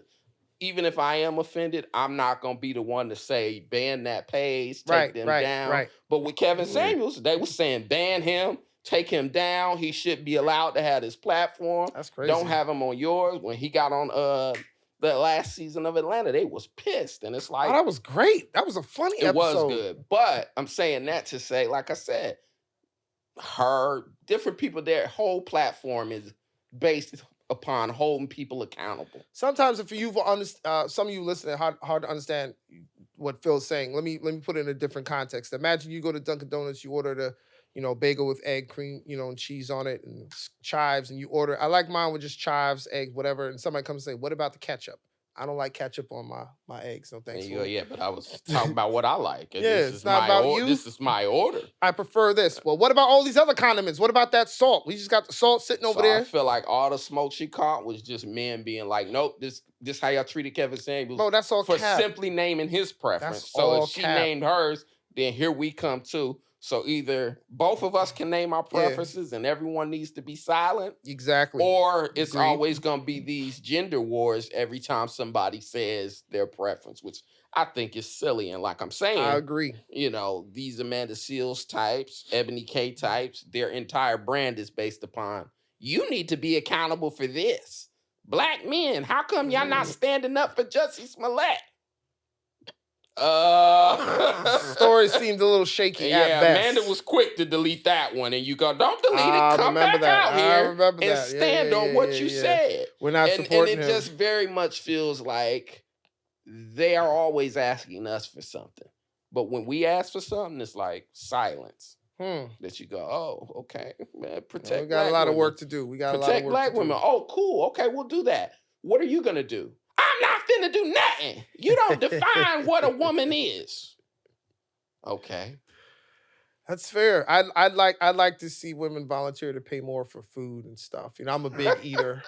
[SPEAKER 1] even if I am offended, I'm not going to be the one to say, ban that page, take them down. Right. But with Kevin Samuels, they were saying, ban him, take him down. He should be allowed to have his platform.
[SPEAKER 2] That's crazy.
[SPEAKER 1] Don't have him on yours. When he got on the last season of Atlanta, they was pissed. And it's like,
[SPEAKER 2] that was great. That was a funny
[SPEAKER 1] it
[SPEAKER 2] episode.
[SPEAKER 1] was good. But I'm saying that to say, like I said, different people, their whole platform is based upon holding people accountable.
[SPEAKER 2] Sometimes if you some of you listening, hard to understand what Phil's saying. Let me put it in a different context. Imagine you go to Dunkin' Donuts, you order the bagel with egg, cream, and cheese on it and chives, and you order. I like mine with just chives, egg, whatever. And somebody comes and say, "What about the ketchup?" I don't like ketchup on my eggs. No thanks.
[SPEAKER 1] Yeah, but I was talking about what I like. And
[SPEAKER 2] yeah, it's not about you.
[SPEAKER 1] This is my order.
[SPEAKER 2] I prefer this. Well, what about all these other condiments? What about that salt? We just got the salt sitting over there.
[SPEAKER 1] I feel like all the smoke she caught was just men being like, "Nope, this how y'all treated Kevin Samuels."
[SPEAKER 2] Bro, that's all
[SPEAKER 1] for
[SPEAKER 2] cap.
[SPEAKER 1] Simply naming his preference.
[SPEAKER 2] That's
[SPEAKER 1] so
[SPEAKER 2] all
[SPEAKER 1] if she
[SPEAKER 2] cap.
[SPEAKER 1] named hers, then here we come too. So either both of us can name our preferences and everyone needs to be silent.
[SPEAKER 2] Exactly.
[SPEAKER 1] Or it's
[SPEAKER 2] Agreed.
[SPEAKER 1] always going to be these gender wars every time somebody says their preference, which I think is silly. And like I'm saying,
[SPEAKER 2] I agree.
[SPEAKER 1] These Amanda Seals types, Eboni K types, their entire brand is based upon, you need to be accountable for this. Black men, how come y'all not standing up for Jussie Smollett?
[SPEAKER 2] Story seemed a little shaky at best.
[SPEAKER 1] Amanda was quick to delete that one, and you go, don't delete it, come back out here and stand on what you said.
[SPEAKER 2] We're not supporting
[SPEAKER 1] him. And it just very much feels like they are always asking us for something. But when we ask for something, it's like silence. That you go, oh, okay, man, protect.
[SPEAKER 2] We got a lot of work to do. We got a lot of work to do.
[SPEAKER 1] Protect black women. Oh, cool. Okay, we'll do that. What are you gonna do? I'm not finna do nothing. You don't define what a woman is. Okay.
[SPEAKER 2] That's fair. I'd like to see women volunteer to pay more for food and stuff. I'm a big eater.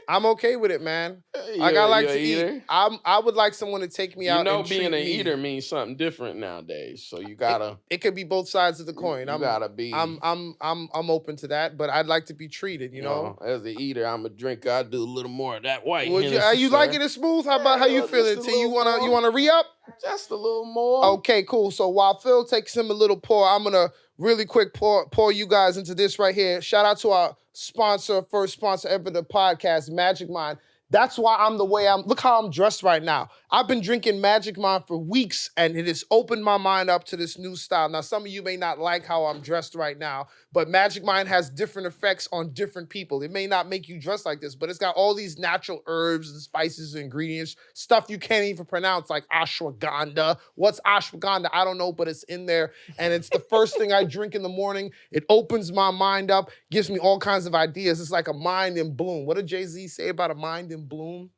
[SPEAKER 2] I'm okay with it, man. Like I like to eat. I would like someone to take me out.
[SPEAKER 1] Being an eater means something different nowadays. So you gotta.
[SPEAKER 2] It could be both sides of the coin.
[SPEAKER 1] You gotta be.
[SPEAKER 2] I'm open to that, but I'd like to be treated.
[SPEAKER 1] As an eater, I'm a drinker. I do a little more of that white.
[SPEAKER 2] Are you liking it smooth? How about how you feeling? T, you wanna re-up?
[SPEAKER 1] Just a little more.
[SPEAKER 2] Okay, cool. So while Phil takes him a little pour, I'm gonna really quick pour you guys into this right here. Shout out to our sponsor, first sponsor ever of the podcast, Magic Mind. That's why I'm the way I'm. Look how I'm dressed right now. I've been drinking Magic Mind for weeks, and it has opened my mind up to this new style. Now, some of you may not like how I'm dressed right now, but Magic Mind has different effects on different people. It may not make you dress like this, but it's got all these natural herbs and spices and ingredients, stuff you can't even pronounce, like ashwagandha. What's ashwagandha? I don't know, but it's in there, and it's the first thing I drink in the morning. It opens my mind up, gives me all kinds of ideas. It's like a mind in bloom. What did Jay-Z say about a mind in bloom?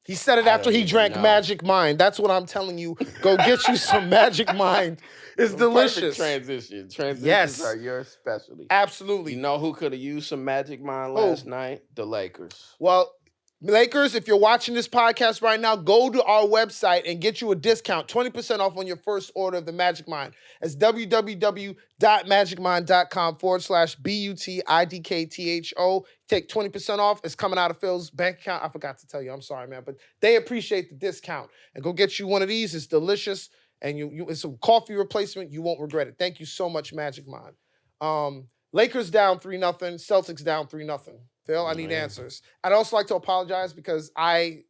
[SPEAKER 2] He said it after he drank Magic Mind. That's what I'm telling you. Go get you some Magic Mind. It's delicious.
[SPEAKER 1] Transition. Transitions are your specialty.
[SPEAKER 2] Absolutely.
[SPEAKER 1] You know who could have used some Magic Mind last night? The Lakers.
[SPEAKER 2] Well, Lakers, if you're watching this podcast right now, go to our website and get you a discount, 20% off on your first order of the Magic Mind. It's www.magicmind.com/BUTIDKTHO. Take 20% off. It's coming out of Phil's bank account. I forgot to tell you. I'm sorry, man. But they appreciate the discount. And go get you one of these. It's delicious. And it's a coffee replacement. You won't regret it. Thank you so much, Magic Mind. Lakers down 3-0. Celtics down 3-0. Phil, I need answers. I'd also like to apologize because none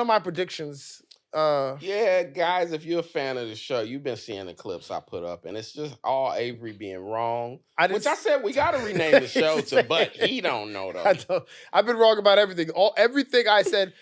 [SPEAKER 2] of my predictions.
[SPEAKER 1] Yeah, guys, if you're a fan of the show, you've been seeing the clips I put up, and it's just all Avery being wrong. Which I said we got to rename the show to, but he don't know though.
[SPEAKER 2] I've been wrong about everything. Everything I said,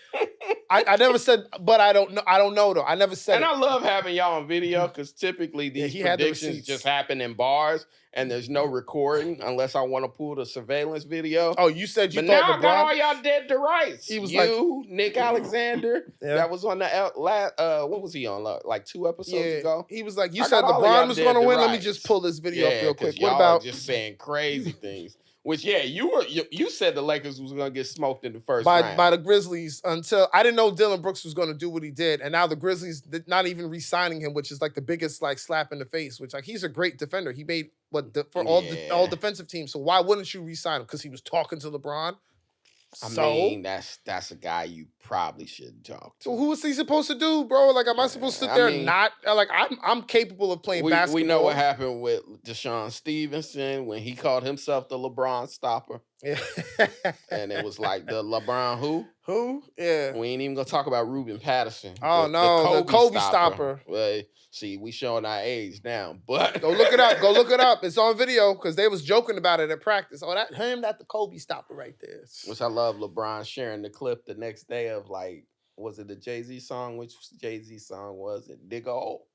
[SPEAKER 2] I never said, but I don't know. I don't know though. I never said.
[SPEAKER 1] And I love having y'all on video because typically these predictions just happen in bars. And there's no recording unless I want to pull the surveillance video.
[SPEAKER 2] Oh, you said you
[SPEAKER 1] but
[SPEAKER 2] thought
[SPEAKER 1] now I got all y'all dead to rights.
[SPEAKER 2] He was
[SPEAKER 1] Nick Alexander, that was on the last. What was he on? Like 2 episodes ago.
[SPEAKER 2] He was like, you said LeBron was going to win. Let me just pull this video up real quick. What about
[SPEAKER 1] just saying crazy things? Which, you said the Lakers was going to get smoked in the first round.
[SPEAKER 2] By the Grizzlies until I didn't know Dylan Brooks was going to do what he did. And now the Grizzlies not even re-signing him, which is like the biggest slap in the face, which he's a great defender. He made all defensive teams. So why wouldn't you re-sign him? Because he was talking to LeBron?
[SPEAKER 1] I
[SPEAKER 2] So
[SPEAKER 1] mean, that's a guy you probably shouldn't talk to.
[SPEAKER 2] so who was he supposed to do, bro? Like, am I supposed to sit
[SPEAKER 1] I
[SPEAKER 2] there
[SPEAKER 1] mean,
[SPEAKER 2] not like I'm capable of playing basketball?
[SPEAKER 1] We know what happened with Deshaun Stevenson when he called himself the LeBron stopper.
[SPEAKER 2] Yeah.
[SPEAKER 1] And it was like the LeBron who?
[SPEAKER 2] Who? Yeah.
[SPEAKER 1] We ain't even gonna talk about Ruben Patterson.
[SPEAKER 2] Oh no, the Kobe stopper.
[SPEAKER 1] Well, see, we showing our age now, but
[SPEAKER 2] Go look it up. Go look it up. It's on video because they was joking about it at practice. Oh, that's the Kobe stopper right there.
[SPEAKER 1] which I love LeBron sharing the clip the next day of like, was it the Jay-Z song? Which Jay-Z song was it? Dig a hole.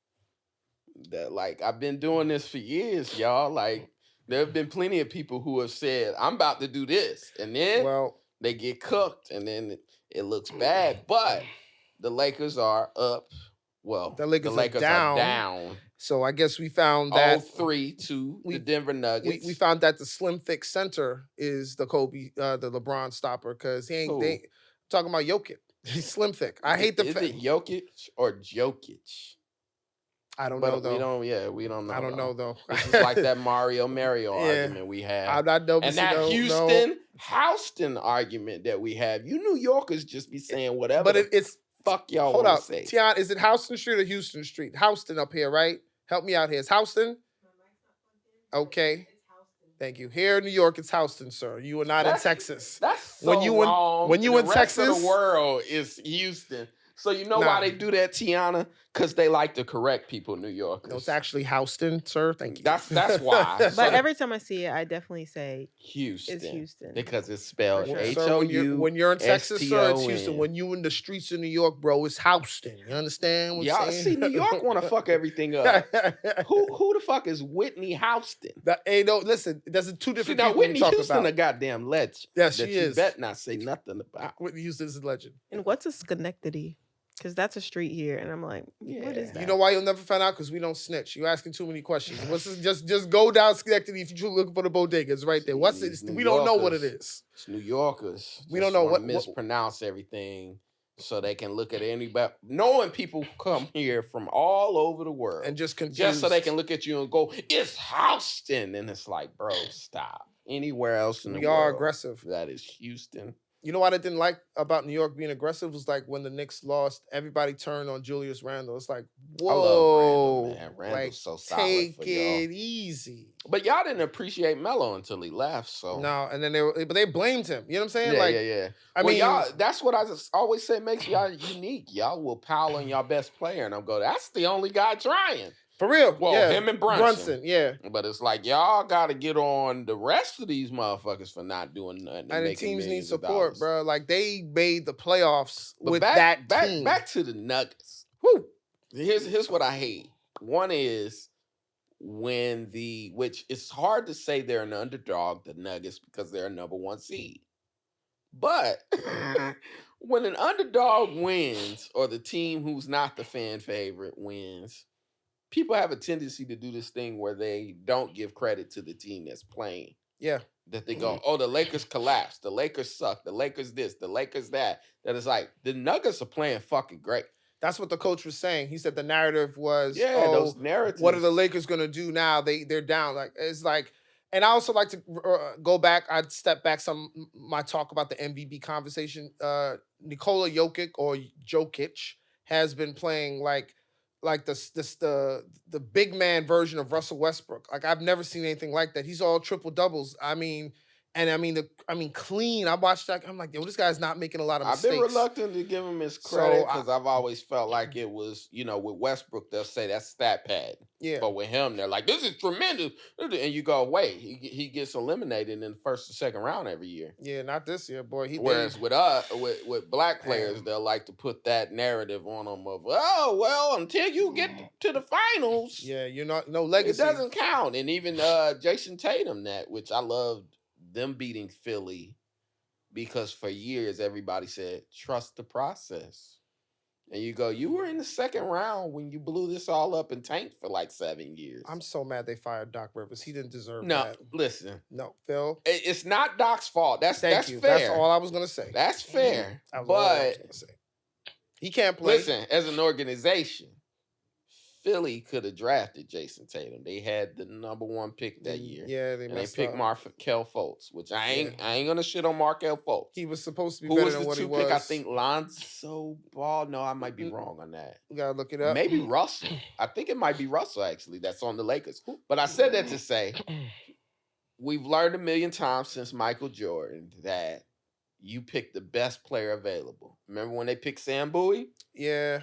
[SPEAKER 1] That like I've been doing this for years, y'all. Like there have been plenty of people who have said, I'm about to do this. And then they get cooked and then it looks bad. But the Lakers are up. Well,
[SPEAKER 2] the Lakers are down. So I guess we found that
[SPEAKER 1] 0-3 to the Denver Nuggets.
[SPEAKER 2] We found that the slim thick center is the Kobe, the LeBron stopper, because he ain't they talking about Jokic. He's slim thick. I hate the
[SPEAKER 1] Is it Jokic or Jokic?
[SPEAKER 2] I don't know though.
[SPEAKER 1] We don't know.
[SPEAKER 2] I don't know though.
[SPEAKER 1] This is like that Mario argument we have.
[SPEAKER 2] I'm not know.
[SPEAKER 1] And that Houston argument that we have. You New Yorkers just be saying whatever.
[SPEAKER 2] But it's
[SPEAKER 1] fuck y'all.
[SPEAKER 2] Hold up,
[SPEAKER 1] say.
[SPEAKER 2] Tiana, is it Houston Street or Houston Street? Houston up here, right? Help me out here. It's Houston. Okay. Thank you. Here in New York, it's Houston, sir. You are not in Texas.
[SPEAKER 1] That's so wrong.
[SPEAKER 2] When you in Texas,
[SPEAKER 1] the rest of the world is Houston. So you know why they do that, Tiana? Because they like to correct people, New Yorkers.
[SPEAKER 2] No, it's actually Houston, sir. Thank you.
[SPEAKER 1] That's why.
[SPEAKER 3] But every time I see it, I definitely say
[SPEAKER 1] Houston.
[SPEAKER 3] It's Houston.
[SPEAKER 1] Because it's spelled
[SPEAKER 3] Sure.
[SPEAKER 1] H-O-U.
[SPEAKER 2] When you're in Texas, sir, it's
[SPEAKER 1] S-T-O-N.
[SPEAKER 2] Houston. When you in the streets of New York, bro, it's Houston. You understand what I'm saying?
[SPEAKER 1] See, New York want to fuck everything up. Who the fuck is Whitney Houston?
[SPEAKER 2] Listen, there's two different people
[SPEAKER 1] Whitney
[SPEAKER 2] we talk
[SPEAKER 1] Houston
[SPEAKER 2] about.
[SPEAKER 1] a goddamn legend.
[SPEAKER 2] Yes, she is.
[SPEAKER 1] You bet not say nothing about.
[SPEAKER 2] Whitney Houston is a legend.
[SPEAKER 3] And what's a Schenectady? Because that's a street here, and I'm like, what is that?
[SPEAKER 2] You know why you'll never find out? Because we don't snitch. You're asking too many questions. Just go down Schenectady if you're looking for the bodega. It's right there. What's it? We don't know what it is.
[SPEAKER 1] It's New Yorkers.
[SPEAKER 2] We don't know what
[SPEAKER 1] mispronounce everything so they can look at anybody. Knowing people come here from all over the world
[SPEAKER 2] and just confused.
[SPEAKER 1] Just so they can look at you and go, it's Houston, and it's like, bro, stop. Anywhere else in the world,
[SPEAKER 2] we are aggressive.
[SPEAKER 1] That is Houston.
[SPEAKER 2] You know what I didn't like about New York being aggressive was like when the Knicks lost, everybody turned on Julius Randle. It's like, whoa,
[SPEAKER 1] I love Randle, man. Randle's like, so solid
[SPEAKER 2] take
[SPEAKER 1] for
[SPEAKER 2] it easy.
[SPEAKER 1] But y'all didn't appreciate Melo until he left. So
[SPEAKER 2] no, and then they blamed him. You know what I'm saying?
[SPEAKER 1] Yeah. I mean, y'all. That's what I just always say makes y'all unique. Y'all will pile on y'all best player, and I'm going, that's the only guy trying.
[SPEAKER 2] For real.
[SPEAKER 1] Well, him and Brunson.
[SPEAKER 2] Yeah.
[SPEAKER 1] But it's like, y'all got to get on the rest of these motherfuckers for not doing nothing.
[SPEAKER 2] And the teams need support, bro. Like, they made the playoffs with that team.
[SPEAKER 1] Back to the Nuggets.
[SPEAKER 2] Woo.
[SPEAKER 1] Here's what I hate. One is which it's hard to say they're an underdog, the Nuggets, because they're a number one seed. But when an underdog wins, or the team who's not the fan favorite wins, people have a tendency to do this thing where they don't give credit to the team that's playing.
[SPEAKER 2] Yeah.
[SPEAKER 1] That they go, oh, the Lakers collapsed. The Lakers suck. The Lakers this. The Lakers that. That is like, the Nuggets are playing fucking great.
[SPEAKER 2] That's what the coach was saying. He said the narrative was,
[SPEAKER 1] those narratives.
[SPEAKER 2] What are the Lakers going to do now? They're down. Like, it's like, and I also like to go back. I'd step back my talk about the MVP conversation. Nikola Jokic or Jokic has been playing like the big man version of Russell Westbrook. Like, I've never seen anything like that. He's all triple doubles. I mean clean. I watched that. I'm like, yo, this guy's not making a lot of mistakes.
[SPEAKER 1] I've been reluctant to give him his credit because I've always felt like it was, with Westbrook, they'll say that's stat pad.
[SPEAKER 2] Yeah.
[SPEAKER 1] But with him, they're like, this is tremendous. And you go, wait, he gets eliminated in the first or second round every year.
[SPEAKER 2] Yeah, not this year, boy.
[SPEAKER 1] Whereas with black players, they'll like to put that narrative on them of, oh, well, until you get to the finals.
[SPEAKER 2] Yeah, you're not, no legacy.
[SPEAKER 1] It doesn't count. And even Jason Tatum, which I loved, them beating Philly, because for years everybody said trust the process, and you go, you were in the second round when you blew this all up and tanked for like 7 years.
[SPEAKER 2] I'm so mad they fired Doc Rivers. He didn't deserve that.
[SPEAKER 1] No, listen,
[SPEAKER 2] no, Phil,
[SPEAKER 1] it's not Doc's fault. That's fair.
[SPEAKER 2] That's all I was gonna say.
[SPEAKER 1] That's fair.
[SPEAKER 2] That was all I was gonna say. He can't play.
[SPEAKER 1] Listen, as an organization, Philly could have drafted Jason Tatum. They had the #1 pick that year.
[SPEAKER 2] Yeah, they
[SPEAKER 1] And they
[SPEAKER 2] messed
[SPEAKER 1] picked
[SPEAKER 2] up.
[SPEAKER 1] Markelle Fultz, which I ain't gonna shit on Markelle Fultz.
[SPEAKER 2] He was supposed to be
[SPEAKER 1] Who
[SPEAKER 2] better
[SPEAKER 1] was
[SPEAKER 2] than
[SPEAKER 1] the
[SPEAKER 2] what he
[SPEAKER 1] 2
[SPEAKER 2] was.
[SPEAKER 1] pick? I think Lonzo Ball. No, I might be wrong on that.
[SPEAKER 2] We gotta look it up.
[SPEAKER 1] Maybe Russell. I think it might be Russell, actually, that's on the Lakers. But I said that to say, we've learned a million times since Michael Jordan that you pick the best player available. Remember when they picked Sam Bowie?
[SPEAKER 2] Yeah.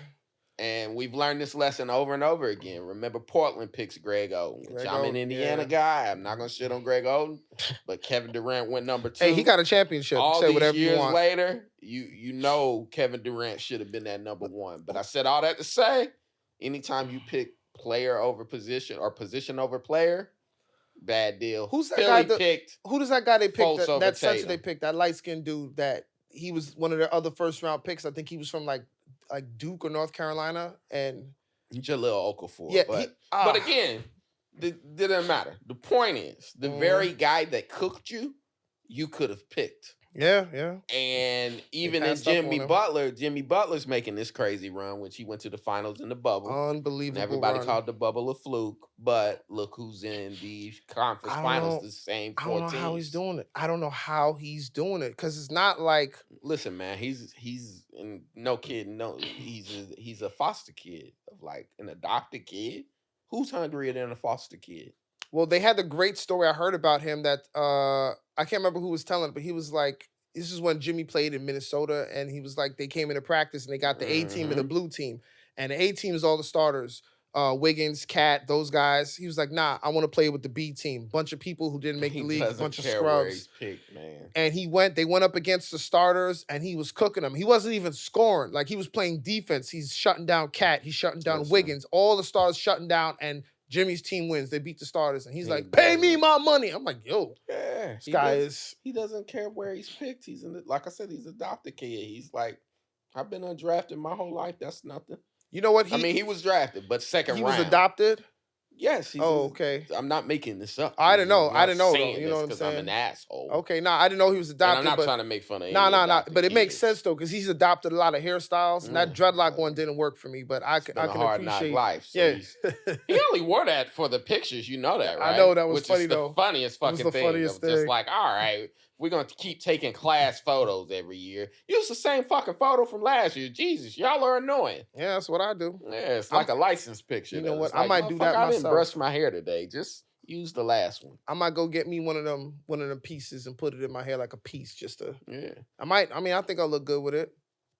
[SPEAKER 1] And we've learned this lesson over and over again. Remember, Portland picks Greg Oden, which I'm an Indiana guy. I'm not going to shit on Greg Oden, but Kevin Durant went #2.
[SPEAKER 2] Hey, he got a championship.
[SPEAKER 1] All
[SPEAKER 2] Say
[SPEAKER 1] these
[SPEAKER 2] whatever you
[SPEAKER 1] years
[SPEAKER 2] want.
[SPEAKER 1] later, you know Kevin Durant should have been that #1. But I said all that to say, anytime you pick player over position or position over player, bad deal.
[SPEAKER 2] Who's that
[SPEAKER 1] Philly
[SPEAKER 2] guy?
[SPEAKER 1] picked
[SPEAKER 2] Who does that guy they
[SPEAKER 1] Fultz
[SPEAKER 2] picked?
[SPEAKER 1] over
[SPEAKER 2] That center
[SPEAKER 1] Tatum.
[SPEAKER 2] they picked, that light skinned dude. That he was one of their other first round picks. I think he was from like Duke or North Carolina, and
[SPEAKER 1] Jaleel Okafor.
[SPEAKER 2] yeah.
[SPEAKER 1] But again, it didn't matter. The point is, the very guy that cooked you could have picked.
[SPEAKER 2] Yeah.
[SPEAKER 1] And even in
[SPEAKER 2] passed up on
[SPEAKER 1] Jimmy
[SPEAKER 2] him.
[SPEAKER 1] Butler, Jimmy Butler's making this crazy run, which he went to the finals in the bubble.
[SPEAKER 2] Unbelievable.
[SPEAKER 1] And everybody
[SPEAKER 2] run.
[SPEAKER 1] called the bubble a fluke, but look who's in the conference
[SPEAKER 2] I don't
[SPEAKER 1] finals,
[SPEAKER 2] know-
[SPEAKER 1] the same
[SPEAKER 2] I
[SPEAKER 1] 14.
[SPEAKER 2] don't know how he's doing it. I don't know how he's doing it because it's not like
[SPEAKER 1] Listen, man, he's and no kid, no, he's a foster kid of like an adopted kid. Who's hungrier than a foster kid?
[SPEAKER 2] Well, they had the great story I heard about him that I can't remember who was telling it, but he was like, this is when Jimmy played in Minnesota, and he was like, they came into practice and they got the A team and the blue team, and the A team is all the starters. Wiggins, Cat, those guys. He was like, nah, I want to play with the B team. Bunch of people who didn't make the league, a bunch of
[SPEAKER 1] Where he's
[SPEAKER 2] scrubs.
[SPEAKER 1] picked, man.
[SPEAKER 2] And they went up against the starters and he was cooking them. He wasn't even scoring. Like he was playing defense. He's shutting down Cat. He's shutting down
[SPEAKER 1] Listen.
[SPEAKER 2] Wiggins. All the stars shutting down, and Jimmy's team wins. They beat the starters. And he's
[SPEAKER 1] He
[SPEAKER 2] like, pay me
[SPEAKER 1] doesn't.
[SPEAKER 2] my money. I'm like, yo,
[SPEAKER 1] Yeah,
[SPEAKER 2] this guy is.
[SPEAKER 1] he doesn't care where he's picked. He's like I said, he's adopted kid. He's like, I've been undrafted my whole life. That's nothing.
[SPEAKER 2] You know what?
[SPEAKER 1] I mean, he was drafted, but second
[SPEAKER 2] he
[SPEAKER 1] round.
[SPEAKER 2] was adopted.
[SPEAKER 1] Yes.
[SPEAKER 2] Okay.
[SPEAKER 1] I'm not making this up.
[SPEAKER 2] I didn't know.
[SPEAKER 1] I'm
[SPEAKER 2] I didn't know,
[SPEAKER 1] not
[SPEAKER 2] though.
[SPEAKER 1] saying
[SPEAKER 2] You know what I'm
[SPEAKER 1] this 'cause
[SPEAKER 2] saying?
[SPEAKER 1] I'm an asshole.
[SPEAKER 2] Okay, nah, I didn't know he was
[SPEAKER 1] And
[SPEAKER 2] adopted.
[SPEAKER 1] I'm not
[SPEAKER 2] but
[SPEAKER 1] trying to make fun of any
[SPEAKER 2] nah.
[SPEAKER 1] adopted
[SPEAKER 2] But it makes
[SPEAKER 1] kids.
[SPEAKER 2] sense though, because he's adopted a lot of hairstyles, and that
[SPEAKER 1] Yeah.
[SPEAKER 2] dreadlock one didn't work for me. But I
[SPEAKER 1] It's
[SPEAKER 2] can
[SPEAKER 1] been a hard knock
[SPEAKER 2] appreciate.
[SPEAKER 1] life. So
[SPEAKER 2] Yeah,
[SPEAKER 1] he only wore that for the pictures. You know that, right?
[SPEAKER 2] I know, that was
[SPEAKER 1] Which
[SPEAKER 2] funny,
[SPEAKER 1] is the
[SPEAKER 2] though.
[SPEAKER 1] funniest
[SPEAKER 2] It was
[SPEAKER 1] fucking
[SPEAKER 2] the
[SPEAKER 1] thing.
[SPEAKER 2] funniest
[SPEAKER 1] Of just
[SPEAKER 2] thing.
[SPEAKER 1] like, all right, we're going to keep taking class photos every year. Use the same fucking photo from last year. Jesus, y'all are annoying.
[SPEAKER 2] yeah, that's what I do.
[SPEAKER 1] Yeah, it's like a license picture.
[SPEAKER 2] You know
[SPEAKER 1] though.
[SPEAKER 2] what?
[SPEAKER 1] It's
[SPEAKER 2] I
[SPEAKER 1] like,
[SPEAKER 2] might do that
[SPEAKER 1] "Motherfucker, I didn't
[SPEAKER 2] myself."
[SPEAKER 1] brush my hair today. Just use the last one.
[SPEAKER 2] I might go get me one of them pieces and put it in my hair like a piece, just to.
[SPEAKER 1] Yeah.
[SPEAKER 2] I think I'll look good with it.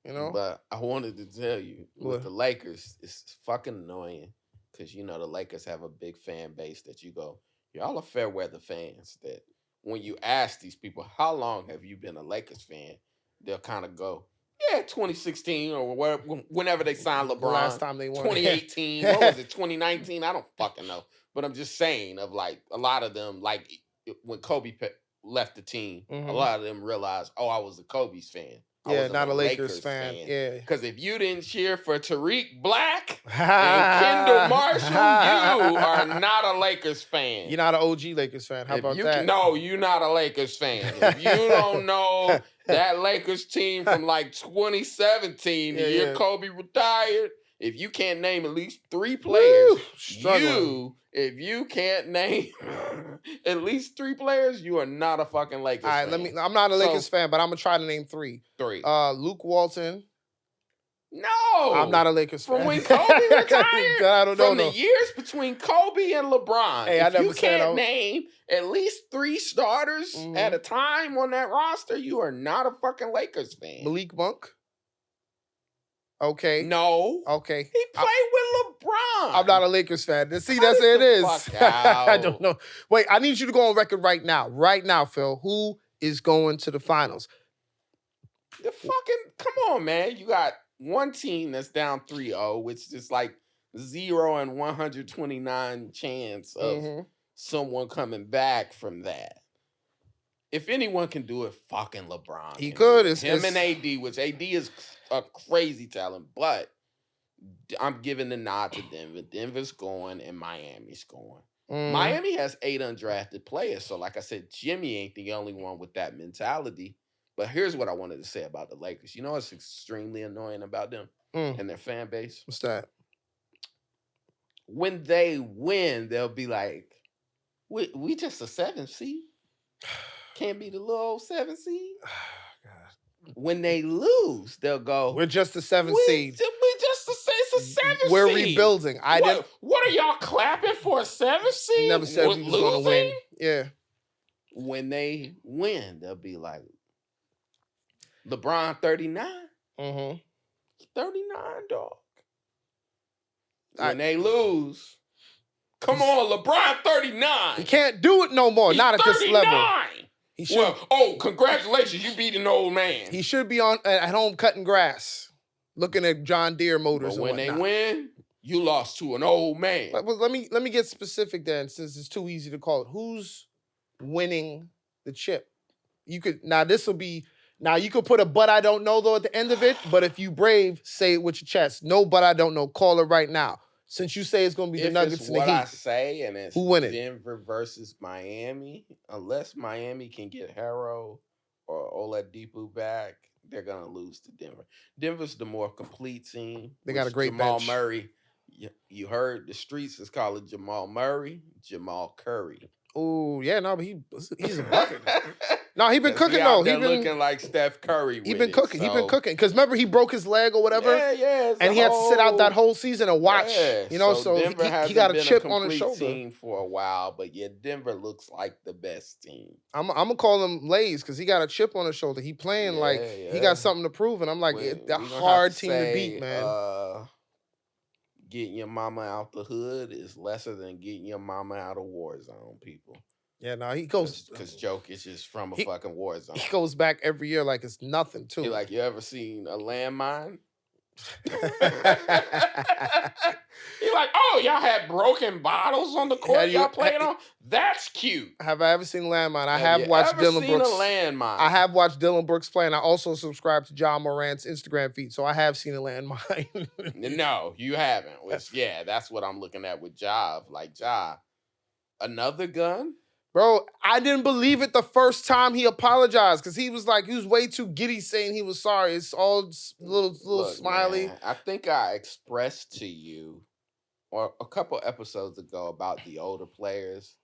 [SPEAKER 2] You know.
[SPEAKER 1] But I wanted to tell you,
[SPEAKER 2] What?
[SPEAKER 1] with the Lakers, it's fucking annoying because, you know, the Lakers have a big fan base that you go, y'all are fair weather fans that when you ask these people, how long have you been a Lakers fan? They'll kind of go, yeah, 2016 or whenever they signed LeBron.
[SPEAKER 2] The last time they won.
[SPEAKER 1] 2018. What was it, 2019? I don't fucking know. But I'm just saying, of like a lot of them, like when Kobe left the team, a
[SPEAKER 2] Mhm.
[SPEAKER 1] lot of them realized, oh, I was a Kobe's fan. I
[SPEAKER 2] Yeah,
[SPEAKER 1] wasn't
[SPEAKER 2] not a Lakers fan. Yeah.
[SPEAKER 1] Because if you didn't cheer for Tariq Black and Kendall Marshall, you are not a Lakers fan.
[SPEAKER 2] You're not an OG Lakers fan. How about that?
[SPEAKER 1] No, you're not a Lakers fan. If you don't know that Lakers team from like 2017, the
[SPEAKER 2] Yeah,
[SPEAKER 1] year
[SPEAKER 2] yeah.
[SPEAKER 1] Kobe retired, if you can't name at least 3 players,
[SPEAKER 2] Woo, struggling.
[SPEAKER 1] if you can't name at least 3 players, you are not a fucking Lakers
[SPEAKER 2] All right,
[SPEAKER 1] fan.
[SPEAKER 2] I'm not a
[SPEAKER 1] So-
[SPEAKER 2] Lakers fan, but I'm gonna try to name 3.
[SPEAKER 1] 3.
[SPEAKER 2] Luke Walton.
[SPEAKER 1] No,
[SPEAKER 2] I'm not a Lakers fan.
[SPEAKER 1] From when Kobe retired?
[SPEAKER 2] I don't know.
[SPEAKER 1] From the years between Kobe and LeBron.
[SPEAKER 2] Hey, I
[SPEAKER 1] if
[SPEAKER 2] never
[SPEAKER 1] you
[SPEAKER 2] said I
[SPEAKER 1] can't
[SPEAKER 2] was-
[SPEAKER 1] name at least 3 starters
[SPEAKER 2] Mhm.
[SPEAKER 1] at a time on that roster, you are not a fucking Lakers fan.
[SPEAKER 2] Malik Monk. Okay.
[SPEAKER 1] No.
[SPEAKER 2] Okay.
[SPEAKER 1] He played with LeBron.
[SPEAKER 2] I'm not a Lakers fan. See,
[SPEAKER 1] Cut
[SPEAKER 2] that's
[SPEAKER 1] it
[SPEAKER 2] it
[SPEAKER 1] the
[SPEAKER 2] is.
[SPEAKER 1] fuck
[SPEAKER 2] I
[SPEAKER 1] out.
[SPEAKER 2] don't know. Wait, I need you to go on record right now. Right now, Phil. Who is going to the finals?
[SPEAKER 1] The fucking, come on, man. You got one team that's down 3-0, which is like 0 and 129 chance of
[SPEAKER 2] Mhm.
[SPEAKER 1] someone coming back from that. If anyone can do it, fucking LeBron.
[SPEAKER 2] He
[SPEAKER 1] can
[SPEAKER 2] could.
[SPEAKER 1] do it.
[SPEAKER 2] It's-
[SPEAKER 1] Him
[SPEAKER 2] it's-
[SPEAKER 1] and AD, which AD is a crazy talent, but I'm giving the nod to Denver. Denver's going and Miami's going.
[SPEAKER 2] Mhm.
[SPEAKER 1] Miami has 8 undrafted players. So like I said, Jimmy ain't the only one with that mentality. But here's what I wanted to say about the Lakers. You know what's extremely annoying about them
[SPEAKER 2] Mm.
[SPEAKER 1] and their fan base?
[SPEAKER 2] What's that?
[SPEAKER 1] when they win, they'll be like, we just a 7 seed. Can't be the little old 7 seed. When they lose, they'll go,
[SPEAKER 2] We're just the 7th seed.
[SPEAKER 1] We just it's a 7
[SPEAKER 2] We're
[SPEAKER 1] seed.
[SPEAKER 2] rebuilding.
[SPEAKER 1] What are y'all clapping for a 7 seed?
[SPEAKER 2] Never said we was going to win. Yeah.
[SPEAKER 1] When they win, they'll be like, LeBron 39.
[SPEAKER 2] Mm-hmm.
[SPEAKER 1] 39, dog. When they lose, come on, LeBron 39.
[SPEAKER 2] He can't do it no more.
[SPEAKER 1] He's
[SPEAKER 2] not at
[SPEAKER 1] 39.
[SPEAKER 2] This level. He should.
[SPEAKER 1] Well, congratulations, you beat an old man.
[SPEAKER 2] He should be at home cutting grass, looking at John Deere motors.
[SPEAKER 1] But when
[SPEAKER 2] and whatnot.
[SPEAKER 1] they win, you lost to an old man.
[SPEAKER 2] But let me get specific then, since it's too easy to call it. Who's winning the chip? You could you could put a "but I don't know" though at the end of it. But if you brave, say it with your chest. No, but I don't know. Call it right now. Since you say it's going to be the Nuggets and the Heat.
[SPEAKER 1] What I say, and it's
[SPEAKER 2] who win it?
[SPEAKER 1] Denver versus Miami. Unless Miami can get Harrow or Oladipo back, they're going to lose to Denver. Denver's the more complete team.
[SPEAKER 2] They got a great
[SPEAKER 1] Jamal
[SPEAKER 2] bench.
[SPEAKER 1] Murray. You heard the streets is calling Jamal Murray, Jamal Curry.
[SPEAKER 2] Oh yeah, no, but he's a bucket. No, he been cooking
[SPEAKER 1] though.
[SPEAKER 2] He been
[SPEAKER 1] looking like Steph Curry.
[SPEAKER 2] He been cooking. He been cooking. Because remember, he broke his leg or whatever.
[SPEAKER 1] Yeah.
[SPEAKER 2] And he had to sit out that whole season and watch.
[SPEAKER 1] Yeah.
[SPEAKER 2] So he got a chip on his shoulder.
[SPEAKER 1] Team for a while, but Denver looks like the best team.
[SPEAKER 2] I'm gonna call him Lays because he got a chip on his shoulder. He playing he got something to prove, and I'm like, the hard team to beat, man.
[SPEAKER 1] Getting your mama out the hood is lesser than getting your mama out of war zone, people.
[SPEAKER 2] Yeah, no, he goes
[SPEAKER 1] because Jokic is from a fucking war zone.
[SPEAKER 2] He goes back every year like it's nothing too.
[SPEAKER 1] You ever seen a landmine? You're like, oh, y'all had broken bottles on the court y'all playing on? That's cute.
[SPEAKER 2] Have I ever seen landmine? I have watched Dylan Brooks.
[SPEAKER 1] A landmine?
[SPEAKER 2] I have watched Dylan Brooks play, and I also subscribe to John Morant's Instagram feed, so I have seen a landmine.
[SPEAKER 1] No, you haven't. That's what I'm looking at with Job. Like, Job, another gun?
[SPEAKER 2] Bro, I didn't believe it the first time he apologized because he was way too giddy saying he was sorry. It's all little Look, smiley.
[SPEAKER 1] Man, I think I expressed to you or a couple episodes ago about the older players.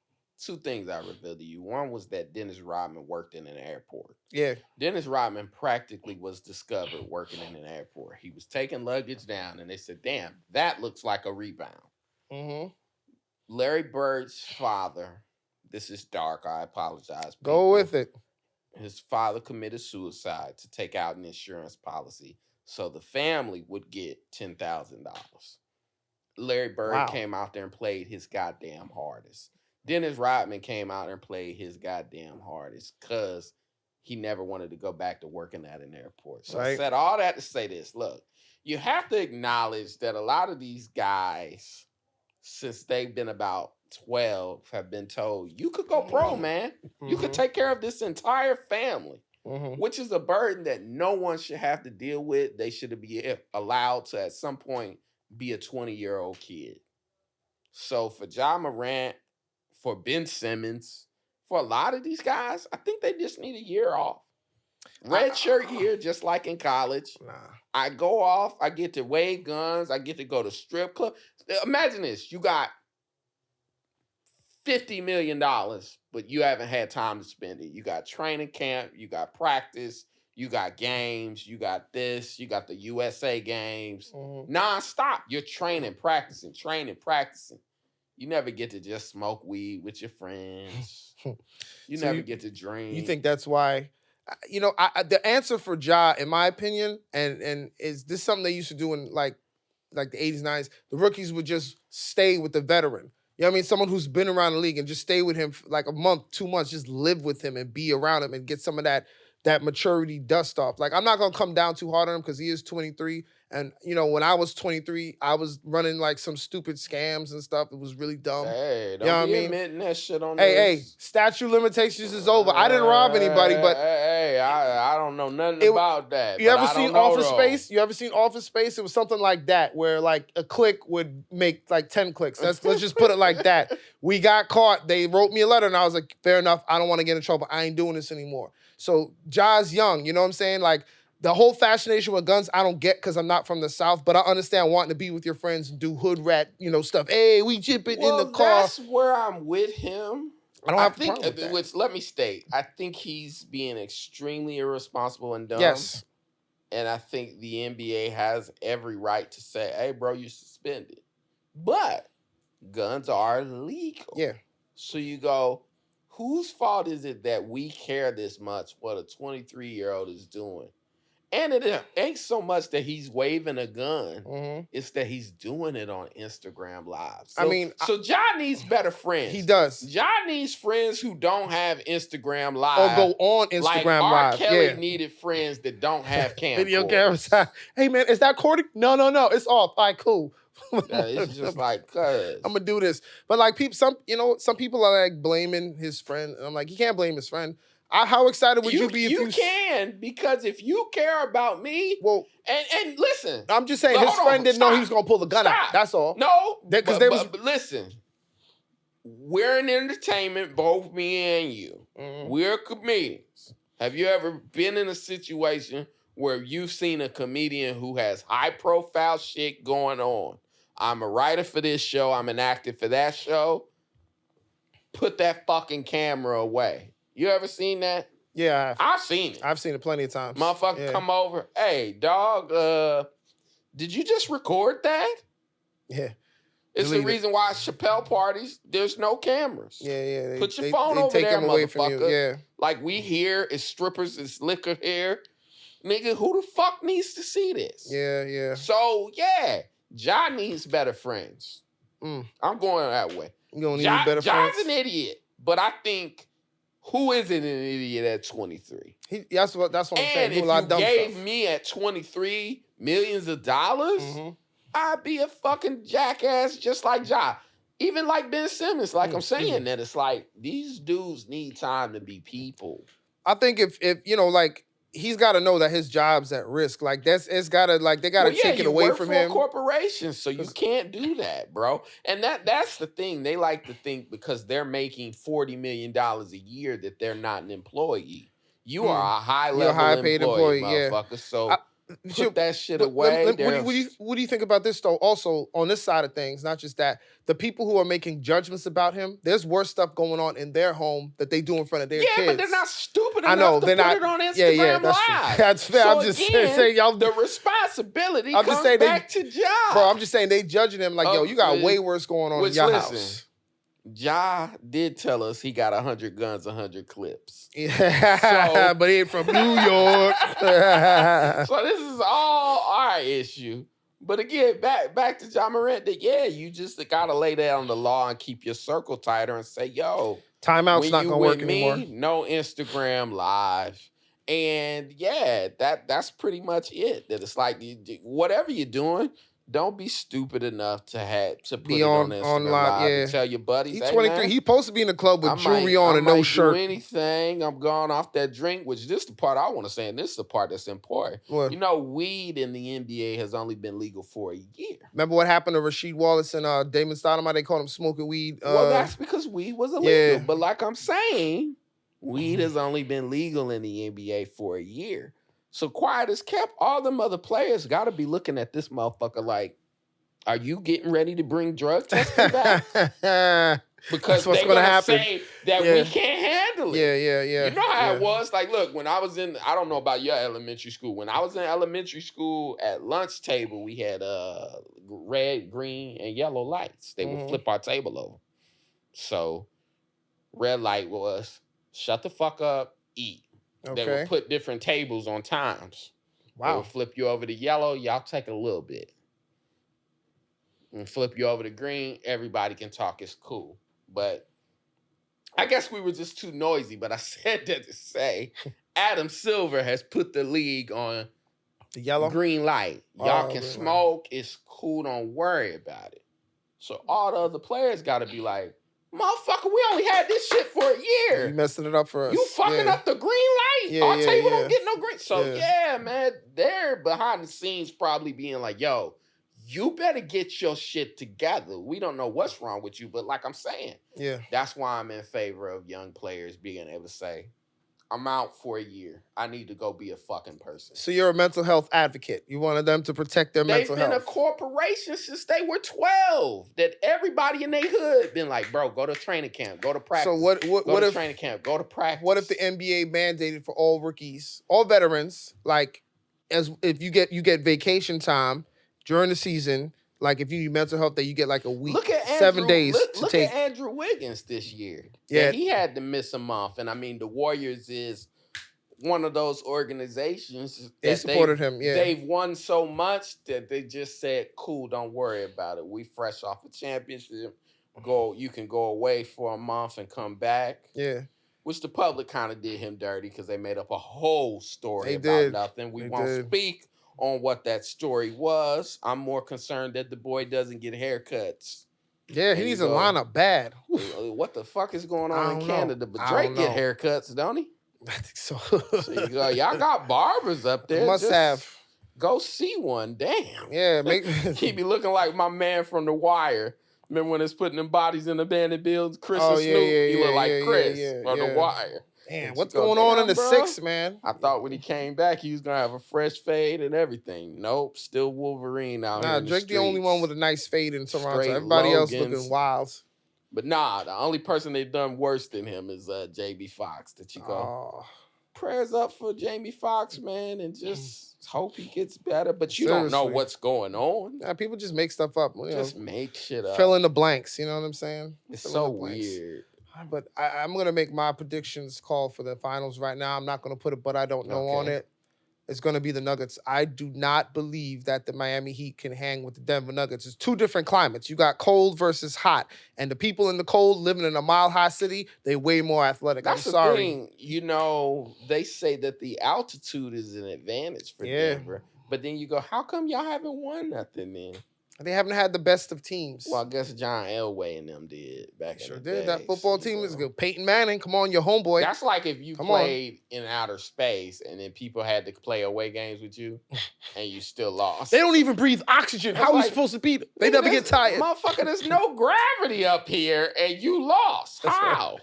[SPEAKER 1] 2 things I revealed to you. One was that Dennis Rodman worked in an airport.
[SPEAKER 2] Yeah.
[SPEAKER 1] Dennis Rodman practically was discovered working in an airport. He was taking luggage down and they said, damn, that looks like a rebound.
[SPEAKER 2] Mm-hmm.
[SPEAKER 1] Larry Bird's father... This is dark. I apologize. People.
[SPEAKER 2] Go with it.
[SPEAKER 1] His father committed suicide to take out an insurance policy so the family would get $10,000. Larry Bird came out there and played his goddamn hardest. Dennis Rodman came out and played his goddamn hardest because he never wanted to go back to working at an airport. So I said all that to say this. Look, you have to acknowledge that a lot of these guys, since they've been about 12, have been told you could go pro, man. You could take care of this entire family, which is a burden that no one should have to deal with. They should be allowed to at some point be a 20-year-old kid. So for Ja Morant, for Ben Simmons, for a lot of these guys, I think they just need a year off. Red shirt year, just like in college. I go off, I get to wave guns, I get to go to strip club. Imagine this, you got $50 million, but you haven't had time to spend it. You got training camp, you got practice, you got games, you got this, you got the USA games. Non-stop. You're training, practicing. You never get to just smoke weed with your friends. You never get to drink.
[SPEAKER 2] You think that's why? The answer for Ja, in my opinion, and is this something they used to do in like the 80s, 90s? The rookies would just stay with the veteran. You know what I mean? Someone who's been around the league and just stay with him for like a month, 2 months, just live with him and be around him and get some of that maturity dust off. Like, I'm not going to come down too hard on him because he is 23. And, when I was 23, I was running like some stupid scams and stuff. It was really dumb.
[SPEAKER 1] Hey, don't be admitting that shit on this.
[SPEAKER 2] Hey, statute limitations is over. I didn't rob anybody, but...
[SPEAKER 1] Hey, I don't know nothing about that.
[SPEAKER 2] You ever seen Office Space? You ever seen Office Space? It was something like that, where like a click would make like 10 clicks. Let's just put it like that. We got caught. They wrote me a letter, and I was like, fair enough. I don't want to get in trouble. I ain't doing this anymore. So Ja's young, you know what I'm saying? Like, The whole fascination with guns, I don't get because I'm not from the South, but I understand wanting to be with your friends and do hood rat, stuff. Hey, we jip it in the car.
[SPEAKER 1] That's where I'm with him.
[SPEAKER 2] I don't have a problem with that.
[SPEAKER 1] Which, let me state, I think he's being extremely irresponsible and dumb.
[SPEAKER 2] Yes.
[SPEAKER 1] And I think the NBA has every right to say, hey, bro, you're suspended. But guns are illegal.
[SPEAKER 2] Yeah.
[SPEAKER 1] So you go, whose fault is it that we care this much what a 23-year-old is doing? And it ain't so much that he's waving a gun.
[SPEAKER 2] Mm-hmm.
[SPEAKER 1] It's that he's doing it on Instagram Live.
[SPEAKER 2] So,
[SPEAKER 1] Ja needs better friends.
[SPEAKER 2] He does.
[SPEAKER 1] Ja needs friends who don't have Instagram Live.
[SPEAKER 2] Or go on Instagram
[SPEAKER 1] Live.
[SPEAKER 2] Live.
[SPEAKER 1] Kelly needed friends that don't have camcorders.
[SPEAKER 2] Video cameras. Hey, man, is that recording? No. It's off. All right, cool.
[SPEAKER 1] It's just like, cuz.
[SPEAKER 2] I'm going to do this. But like some people are like blaming his friend. And I'm like, you can't blame his friend. How excited would you be if
[SPEAKER 1] you can, because if you care about me,
[SPEAKER 2] well,
[SPEAKER 1] and listen,
[SPEAKER 2] I'm just saying his friend didn't know he was gonna pull the gun out. That's all.
[SPEAKER 1] No,
[SPEAKER 2] because
[SPEAKER 1] but listen, we're in entertainment, both me and you.
[SPEAKER 2] Mm-hmm.
[SPEAKER 1] We're comedians. Have you ever been in a situation where you've seen a comedian who has high profile shit going on? I'm a writer for this show. I'm an actor for that show. Put that fucking camera away. You ever seen that?
[SPEAKER 2] Yeah,
[SPEAKER 1] I've seen it.
[SPEAKER 2] I've seen it plenty of times.
[SPEAKER 1] Motherfucker come over. Hey, dog, did you just record that?
[SPEAKER 2] Yeah.
[SPEAKER 1] It's the reason why Chappelle parties, there's no cameras.
[SPEAKER 2] Yeah.
[SPEAKER 1] Put your phone over
[SPEAKER 2] take
[SPEAKER 1] there,
[SPEAKER 2] them away from
[SPEAKER 1] motherfucker.
[SPEAKER 2] you. Yeah.
[SPEAKER 1] Like we here, it's strippers, it's liquor here. Nigga, who the fuck needs to see this?
[SPEAKER 2] Yeah.
[SPEAKER 1] So, yeah, Ja needs better friends. I'm going that way.
[SPEAKER 2] You don't need better friends?
[SPEAKER 1] Ja's an idiot, but I think... Who isn't an idiot at 23?
[SPEAKER 2] That's what I'm saying.
[SPEAKER 1] And if you gave me at 23 millions of dollars, I'd be a fucking jackass just like Ja. Even like Ben Simmons, like I'm saying that it's like these dudes need time to be people.
[SPEAKER 2] I think if like he's got to know that his job's at risk. Like they got to take it away from him.
[SPEAKER 1] Corporations, so you can't do that, bro. And that's the thing. They like to think because they're making $40 million a year that they're not an employee. You are a high paid employee, motherfucker.
[SPEAKER 2] Yeah.
[SPEAKER 1] So put that shit away.
[SPEAKER 2] What do you think about this though? Also on this side of things, not just that, the people who are making judgments about him, there's worse stuff going on in their home that they do in front of their kids.
[SPEAKER 1] Yeah, but they're not stupid enough to put it on Instagram Live.
[SPEAKER 2] That's fair.
[SPEAKER 1] So
[SPEAKER 2] I'm just saying, y'all.
[SPEAKER 1] The responsibility comes back to Ja.
[SPEAKER 2] Bro, I'm just saying they judging him like, yo, you got way worse going on in your house.
[SPEAKER 1] Ja did tell us he got 100 guns, 100 clips.
[SPEAKER 2] Yeah, but he ain't from New York.
[SPEAKER 1] So this is all our issue. But again, back to Ja Morant, that you just gotta lay down the law and keep your circle tighter and say, yo,
[SPEAKER 2] timeout's not gonna work anymore.
[SPEAKER 1] No Instagram Live. And that's pretty much it. That it's like whatever you're doing, don't be stupid enough to put it on Instagram Live and tell your buddies.
[SPEAKER 2] He's 23.
[SPEAKER 1] Man,
[SPEAKER 2] he's supposed to be in the club with jewelry on and no shirt.
[SPEAKER 1] Do anything. I'm gone off that drink, which this is the part I want to say, and this is the part that's important.
[SPEAKER 2] What?
[SPEAKER 1] Weed in the NBA has only been legal for a year.
[SPEAKER 2] Remember what happened to Rasheed Wallace and Damon Stoudemire? They called him smoking weed.
[SPEAKER 1] Well, that's because weed was illegal. Yeah. But like I'm saying, weed has only been legal in the NBA for a year. So quiet as kept, all them other players got to be looking at this motherfucker like, are you getting ready to bring drug testing back? Because they're going to say that we can't handle it.
[SPEAKER 2] Yeah.
[SPEAKER 1] You know how it was? Like, look, when I was I don't know about your elementary school. When I was in elementary school, at lunch table, we had red, green, and yellow lights. They would flip our table over. So red light was shut the fuck up, eat.
[SPEAKER 2] Okay.
[SPEAKER 1] They would put different tables on times.
[SPEAKER 2] Wow.
[SPEAKER 1] They would flip you over to yellow. Y'all take a little bit. And flip you over to green. Everybody can talk. It's cool. But I guess we were just too noisy. But I said that to say Adam Silver has put the league on
[SPEAKER 2] the yellow
[SPEAKER 1] green light. Y'all can smoke. It's cool. Don't worry about it. So all the other players got to be like, motherfucker, we only had this shit for a year.
[SPEAKER 2] You messing it up for us.
[SPEAKER 1] You fucking up the green light. Our table don't get no green. So man, they're behind the scenes probably being like, yo, you better get your shit together. We don't know what's wrong with you, but like I'm saying, that's why I'm in favor of young players being able to say, I'm out for a year. I need to go be a fucking person.
[SPEAKER 2] So you're a mental health advocate. You wanted them to protect their
[SPEAKER 1] They've
[SPEAKER 2] mental
[SPEAKER 1] been
[SPEAKER 2] health.
[SPEAKER 1] a corporation since they were 12. That everybody in their hood been like, bro, go to training camp, go to practice.
[SPEAKER 2] So what
[SPEAKER 1] go to
[SPEAKER 2] if
[SPEAKER 1] training camp, go to practice.
[SPEAKER 2] What if the NBA mandated for all rookies, all veterans, like as if you get vacation time during the season, like if you need mental health, that you get like a week,
[SPEAKER 1] look at
[SPEAKER 2] 7 days to
[SPEAKER 1] look
[SPEAKER 2] take.
[SPEAKER 1] at Andrew Wiggins this year.
[SPEAKER 2] Yeah.
[SPEAKER 1] He had to miss a month. And I mean, the Warriors is one of those organizations
[SPEAKER 2] They
[SPEAKER 1] that
[SPEAKER 2] supported him. Yeah,
[SPEAKER 1] they've won so much that they just said, cool, don't worry about it. We fresh off a championship. You can go away for a month and come back.
[SPEAKER 2] yeah.
[SPEAKER 1] Which the public kind of did him dirty because they made up a whole story
[SPEAKER 2] They
[SPEAKER 1] about
[SPEAKER 2] did.
[SPEAKER 1] nothing. We
[SPEAKER 2] They
[SPEAKER 1] won't
[SPEAKER 2] did.
[SPEAKER 1] speak on what that story was. I'm more concerned that the boy doesn't get haircuts.
[SPEAKER 2] Yeah, he
[SPEAKER 1] There
[SPEAKER 2] needs
[SPEAKER 1] you
[SPEAKER 2] a
[SPEAKER 1] go.
[SPEAKER 2] lineup bad.
[SPEAKER 1] What the fuck is going
[SPEAKER 2] I
[SPEAKER 1] on
[SPEAKER 2] don't
[SPEAKER 1] in
[SPEAKER 2] know.
[SPEAKER 1] Canada? But
[SPEAKER 2] I
[SPEAKER 1] Drake
[SPEAKER 2] don't
[SPEAKER 1] get
[SPEAKER 2] know.
[SPEAKER 1] haircuts, don't he?
[SPEAKER 2] I think so.
[SPEAKER 1] So you go, y'all got barbers up there.
[SPEAKER 2] Must
[SPEAKER 1] Just
[SPEAKER 2] have.
[SPEAKER 1] Go see one. Damn.
[SPEAKER 2] Yeah, make.
[SPEAKER 1] He be looking like my man from The Wire. Remember when it's putting them bodies in abandoned buildings? Chris and Snoop. He look like Chris from The Wire.
[SPEAKER 2] Man,
[SPEAKER 1] And
[SPEAKER 2] what's
[SPEAKER 1] you go,
[SPEAKER 2] going on in
[SPEAKER 1] "Damn,
[SPEAKER 2] the
[SPEAKER 1] bro."
[SPEAKER 2] six, man?
[SPEAKER 1] I thought when he came back, he was gonna have a fresh fade and everything. Nope, still Wolverine out here.
[SPEAKER 2] Nah,
[SPEAKER 1] in
[SPEAKER 2] Drake the only one with a nice fade in Toronto.
[SPEAKER 1] Straight
[SPEAKER 2] Everybody else
[SPEAKER 1] Logans.
[SPEAKER 2] looking wild.
[SPEAKER 1] But nah, the only person they've done worse than him is JB Fox. That you go.
[SPEAKER 2] Oh,
[SPEAKER 1] Prayers up for Jamie Foxx, man, and just hope he gets better. But you don't know
[SPEAKER 2] Seriously.
[SPEAKER 1] what's going on.
[SPEAKER 2] nah, people just make stuff up. You know,
[SPEAKER 1] Just make shit up.
[SPEAKER 2] fill in the blanks. You know what I'm saying?
[SPEAKER 1] It's
[SPEAKER 2] Fill in
[SPEAKER 1] so
[SPEAKER 2] the blanks.
[SPEAKER 1] weird.
[SPEAKER 2] But I'm gonna make my predictions call for the finals right now. I'm not gonna put it, but I don't know on
[SPEAKER 1] Okay.
[SPEAKER 2] it. It's gonna be the Nuggets. I do not believe that the Miami Heat can hang with the Denver Nuggets. It's two different climates. You got cold versus hot, and the people in the cold living in a mile-high city, they way more athletic.
[SPEAKER 1] That's
[SPEAKER 2] I'm
[SPEAKER 1] the
[SPEAKER 2] sorry.
[SPEAKER 1] thing. You know, they say that the altitude is an advantage for
[SPEAKER 2] Yeah.
[SPEAKER 1] Denver. But then you go, how come y'all haven't won nothing then?
[SPEAKER 2] They haven't had the best of teams.
[SPEAKER 1] Well, I guess John Elway and them did back
[SPEAKER 2] Sure
[SPEAKER 1] in the
[SPEAKER 2] did.
[SPEAKER 1] day.
[SPEAKER 2] That football
[SPEAKER 1] so
[SPEAKER 2] team
[SPEAKER 1] you
[SPEAKER 2] is
[SPEAKER 1] go.
[SPEAKER 2] good. Peyton Manning, come on, your homeboy.
[SPEAKER 1] That's like if you
[SPEAKER 2] Come on.
[SPEAKER 1] played in outer space and then people had to play away games with you and you still lost.
[SPEAKER 2] They don't even breathe oxygen.
[SPEAKER 1] That's
[SPEAKER 2] How are we
[SPEAKER 1] like-
[SPEAKER 2] supposed to beat them? They
[SPEAKER 1] Nigga,
[SPEAKER 2] never get
[SPEAKER 1] there's-
[SPEAKER 2] tired.
[SPEAKER 1] Motherfucker, there's no gravity up here and you lost.
[SPEAKER 2] That's right.
[SPEAKER 1] How?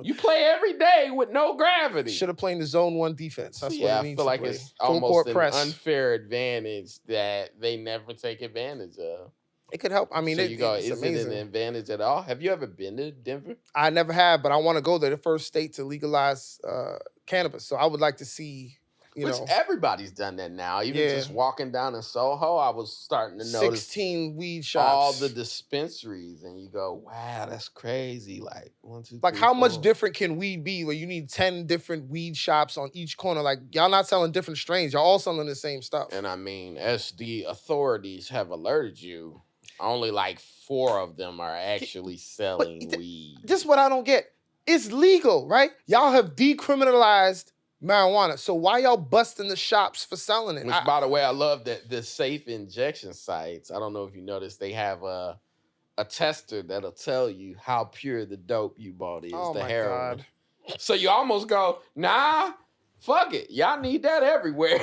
[SPEAKER 1] You play every day with no gravity.
[SPEAKER 2] Should have played the zone 1 defense. That's
[SPEAKER 1] So,
[SPEAKER 2] what
[SPEAKER 1] yeah,
[SPEAKER 2] it
[SPEAKER 1] I
[SPEAKER 2] means
[SPEAKER 1] feel
[SPEAKER 2] to
[SPEAKER 1] like
[SPEAKER 2] play.
[SPEAKER 1] it's
[SPEAKER 2] Full
[SPEAKER 1] almost
[SPEAKER 2] court
[SPEAKER 1] an
[SPEAKER 2] press.
[SPEAKER 1] unfair advantage that they never take advantage of.
[SPEAKER 2] It could help. I mean,
[SPEAKER 1] so you go,
[SPEAKER 2] it's
[SPEAKER 1] is
[SPEAKER 2] amazing.
[SPEAKER 1] it an advantage at all? Have you ever been to Denver?
[SPEAKER 2] I never have, but I want to go there. The first state to legalize cannabis. So I would like to see,
[SPEAKER 1] Which everybody's done that now. Even
[SPEAKER 2] Yeah.
[SPEAKER 1] just walking down in Soho, I was starting to notice
[SPEAKER 2] 16 weed
[SPEAKER 1] all
[SPEAKER 2] shops.
[SPEAKER 1] the dispensaries, and you go, wow, that's crazy. Like 1, 2,
[SPEAKER 2] Like,
[SPEAKER 1] 3,
[SPEAKER 2] how much
[SPEAKER 1] 4.
[SPEAKER 2] different can weed be where you need 10 different weed shops on each corner? Like, y'all not selling different strains. Y'all all selling the same stuff.
[SPEAKER 1] And I mean, as the authorities have alerted you, only like 4 of them are actually selling weed.
[SPEAKER 2] This is what I don't get. It's legal, right? Y'all have decriminalized marijuana. So why y'all busting the shops for selling it?
[SPEAKER 1] Which, by the way, I love that the safe injection sites. I don't know if you noticed, they have a tester that'll tell you how pure the dope you bought is,
[SPEAKER 2] Oh
[SPEAKER 1] the
[SPEAKER 2] my
[SPEAKER 1] heroin.
[SPEAKER 2] God.
[SPEAKER 1] So you almost go, nah, fuck it. Y'all need that everywhere.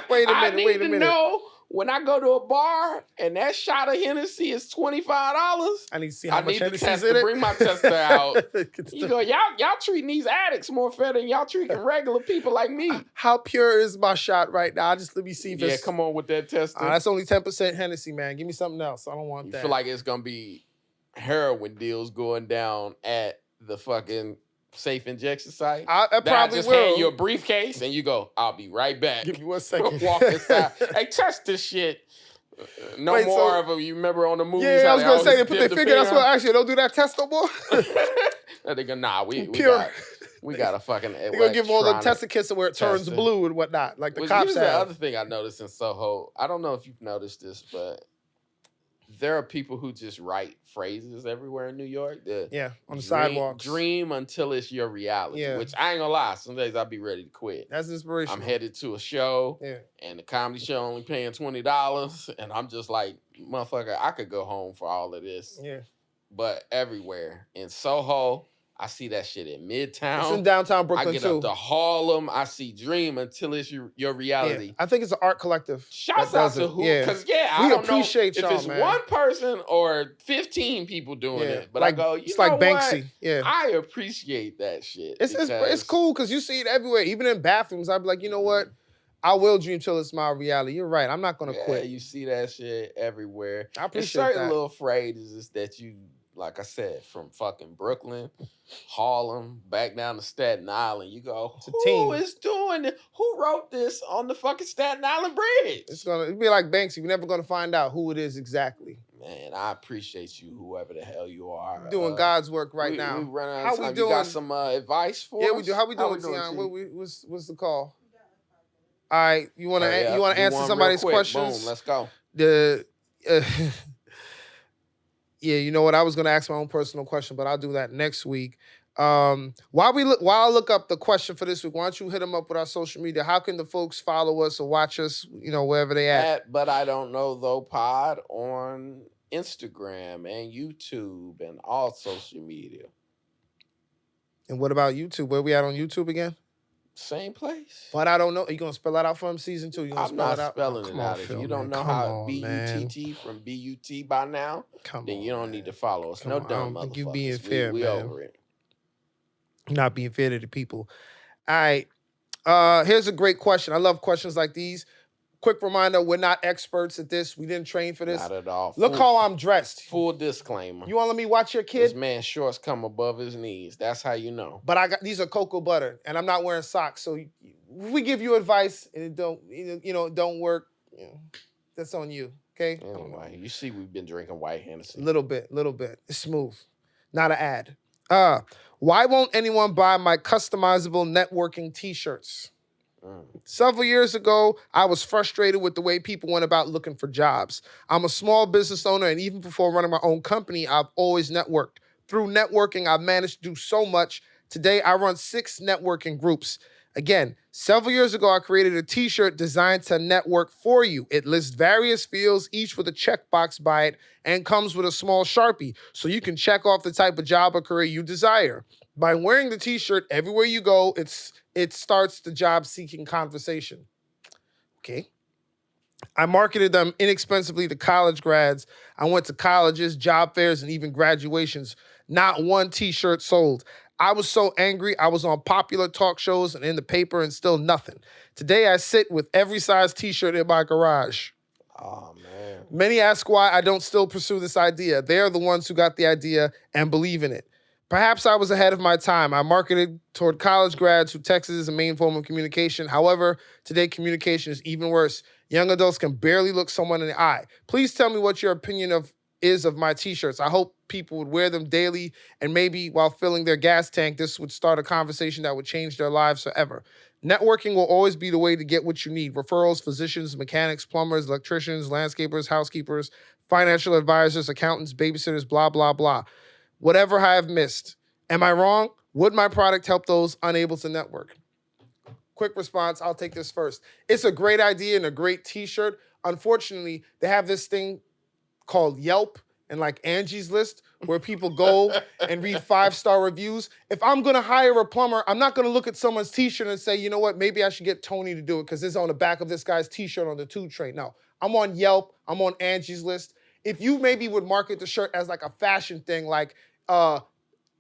[SPEAKER 2] Wait a
[SPEAKER 1] I
[SPEAKER 2] minute,
[SPEAKER 1] need
[SPEAKER 2] wait a
[SPEAKER 1] to
[SPEAKER 2] minute.
[SPEAKER 1] know when I go to a bar and that shot of Hennessy is $25.
[SPEAKER 2] I need to see how
[SPEAKER 1] I
[SPEAKER 2] much
[SPEAKER 1] need the
[SPEAKER 2] Hennessy's
[SPEAKER 1] tester,
[SPEAKER 2] in it.
[SPEAKER 1] bring my tester out. You go, y'all treating these addicts more fair than y'all treating regular people like me.
[SPEAKER 2] How pure is my shot right now? Let me see if
[SPEAKER 1] Yeah,
[SPEAKER 2] it's...
[SPEAKER 1] come on with that tester.
[SPEAKER 2] That's only 10% Hennessy, man. Give me something else. I don't want
[SPEAKER 1] You
[SPEAKER 2] that.
[SPEAKER 1] feel like it's gonna be heroin deals going down at the fucking safe injection site?
[SPEAKER 2] I
[SPEAKER 1] That
[SPEAKER 2] probably
[SPEAKER 1] just
[SPEAKER 2] will.
[SPEAKER 1] hand you a briefcase and you go, I'll be right back.
[SPEAKER 2] Give me 1 second.
[SPEAKER 1] Walk inside. Hey, test this shit. No
[SPEAKER 2] Wait,
[SPEAKER 1] more
[SPEAKER 2] so-
[SPEAKER 1] of them. You remember on the movies?
[SPEAKER 2] Yeah, I
[SPEAKER 1] how
[SPEAKER 2] was going to say, they
[SPEAKER 1] always
[SPEAKER 2] put
[SPEAKER 1] dip
[SPEAKER 2] their
[SPEAKER 1] the
[SPEAKER 2] finger. That's
[SPEAKER 1] finger
[SPEAKER 2] what actually, don't do that test no more.
[SPEAKER 1] out? They go, nah, we
[SPEAKER 2] Pure.
[SPEAKER 1] got a fucking.
[SPEAKER 2] They're going to give them all the
[SPEAKER 1] electronic
[SPEAKER 2] tester kits where it turns
[SPEAKER 1] tester.
[SPEAKER 2] blue and whatnot, like the
[SPEAKER 1] Which
[SPEAKER 2] cops
[SPEAKER 1] here's the
[SPEAKER 2] have.
[SPEAKER 1] other thing I noticed in Soho. I don't know if you've noticed this, but there are people who just write phrases everywhere in New York. That
[SPEAKER 2] Yeah, on the sidewalks.
[SPEAKER 1] Dream until it's your reality.
[SPEAKER 2] Yeah.
[SPEAKER 1] Which I ain't gonna lie, some days I'll be ready to quit.
[SPEAKER 2] That's inspirational.
[SPEAKER 1] I'm headed to a show,
[SPEAKER 2] Yeah.
[SPEAKER 1] and the comedy show only paying $20, and I'm just like, motherfucker, I could go home for all of this.
[SPEAKER 2] Yeah.
[SPEAKER 1] But everywhere in Soho, I see that shit in
[SPEAKER 2] It's
[SPEAKER 1] Midtown.
[SPEAKER 2] in downtown
[SPEAKER 1] I
[SPEAKER 2] Brooklyn
[SPEAKER 1] get
[SPEAKER 2] too.
[SPEAKER 1] up to Harlem. I see Dream until it's your reality.
[SPEAKER 2] Yeah. I think it's an art collective.
[SPEAKER 1] Shouts
[SPEAKER 2] that
[SPEAKER 1] out
[SPEAKER 2] does
[SPEAKER 1] to
[SPEAKER 2] it.
[SPEAKER 1] who?
[SPEAKER 2] Yeah.
[SPEAKER 1] Because
[SPEAKER 2] We
[SPEAKER 1] I don't know
[SPEAKER 2] appreciate
[SPEAKER 1] if
[SPEAKER 2] y'all,
[SPEAKER 1] it's
[SPEAKER 2] man.
[SPEAKER 1] one person or 15 people doing it. But
[SPEAKER 2] like,
[SPEAKER 1] I go,
[SPEAKER 2] it's
[SPEAKER 1] know
[SPEAKER 2] like Banksy.
[SPEAKER 1] what?
[SPEAKER 2] Yeah.
[SPEAKER 1] I appreciate that shit.
[SPEAKER 2] It's cool because you see it everywhere. Even in bathrooms, I'd be like, you know what? I will dream till it's my reality. You're right. I'm not gonna quit.
[SPEAKER 1] You see that shit everywhere.
[SPEAKER 2] I appreciate
[SPEAKER 1] certain
[SPEAKER 2] that.
[SPEAKER 1] little phrases that you, like I said, from fucking Brooklyn, Harlem, back down to Staten Island. You go, who is doing it? Who wrote this on the fucking Staten Island Bridge?
[SPEAKER 2] It'll be like Banksy. We're never gonna find out who it is exactly.
[SPEAKER 1] Man, I appreciate you, whoever the hell you are.
[SPEAKER 2] We're doing God's work right now.
[SPEAKER 1] We running out
[SPEAKER 2] How
[SPEAKER 1] of time.
[SPEAKER 2] we doing?
[SPEAKER 1] You got some advice for us?
[SPEAKER 2] Yeah, we do. How we doing, Tian? What's the call? All right, you want to answer somebody's questions?
[SPEAKER 1] Boom, let's go.
[SPEAKER 2] Yeah, you know what? I was going to ask my own personal question, but I'll do that next week. While I look up the question for this week, why don't you hit them up with our social media? How can the folks follow us or watch us? Wherever they at.
[SPEAKER 1] But I don't know though. Pod on Instagram and YouTube and all social media.
[SPEAKER 2] And what about YouTube? Where we at on YouTube again?
[SPEAKER 1] Same place.
[SPEAKER 2] But I don't know. Are you gonna spell that out for him? Season 2? You gonna
[SPEAKER 1] I'm not spelling it out.
[SPEAKER 2] Phil,
[SPEAKER 1] if you
[SPEAKER 2] man.
[SPEAKER 1] don't know
[SPEAKER 2] Come
[SPEAKER 1] how
[SPEAKER 2] on,
[SPEAKER 1] B-U-T-T from B-U-T by now, then you don't need to follow us.
[SPEAKER 2] Come
[SPEAKER 1] no
[SPEAKER 2] on, I
[SPEAKER 1] dumb
[SPEAKER 2] don't think
[SPEAKER 1] motherfuckers.
[SPEAKER 2] you being fair,
[SPEAKER 1] we
[SPEAKER 2] man.
[SPEAKER 1] over it.
[SPEAKER 2] Not being fair to the people. All right. Here's a great question. I love questions like these. Quick reminder, we're not experts at this. We didn't train for this.
[SPEAKER 1] Not at all.
[SPEAKER 2] Look how I'm dressed.
[SPEAKER 1] Full disclaimer.
[SPEAKER 2] You want to let me watch your kid?
[SPEAKER 1] This man's shorts come above his knees. That's how you know.
[SPEAKER 2] But these are cocoa butter, and I'm not wearing socks. So we give you advice, and it don't work. That's on you. Okay.
[SPEAKER 1] Anyway, you see, we've been drinking white Hennessy.
[SPEAKER 2] Little bit. It's smooth. Not an ad. Why won't anyone buy my customizable networking T-shirts? Several years ago, I was frustrated with the way people went about looking for jobs. I'm a small business owner, and even before running my own company, I've always networked. Through networking, I've managed to do so much. Today, I run 6 networking groups. Again, several years ago, I created a T-shirt designed to network for you. It lists various fields, each with a checkbox by it, and comes with a small Sharpie, so you can check off the type of job or career you desire. By wearing the T-shirt everywhere you go, it starts the job-seeking conversation. Okay. I marketed them inexpensively to college grads. I went to colleges, job fairs, and even graduations. Not one T-shirt sold. I was so angry. I was on popular talk shows and in the paper and still nothing. Today, I sit with every size T-shirt in my garage.
[SPEAKER 1] Oh, man.
[SPEAKER 2] Many ask why I don't still pursue this idea. They are the ones who got the idea and believe in it. Perhaps I was ahead of my time. I marketed toward college grads who text is a main form of communication. However, today communication is even worse. Young adults can barely look someone in the eye. Please tell me what your opinion is of my T-shirts. I hope people would wear them daily, and maybe while filling their gas tank, this would start a conversation that would change their lives forever. Networking will always be the way to get what you need. Referrals, physicians, mechanics, plumbers, electricians, landscapers, housekeepers, financial advisors, accountants, babysitters, blah, blah, blah. Whatever I have missed. Am I wrong? Would my product help those unable to network? Quick response, I'll take this first. It's a great idea and a great T-shirt. Unfortunately, they have this thing called Yelp and like Angie's List where people go and read 5-star reviews. If I'm going to hire a plumber, I'm not going to look at someone's T-shirt and say, you know what, maybe I should get Tony to do it because it's on the back of this guy's T-shirt on the 2 tray. No, I'm on Yelp. I'm on Angie's List. If you maybe would market the shirt as like a fashion thing, like a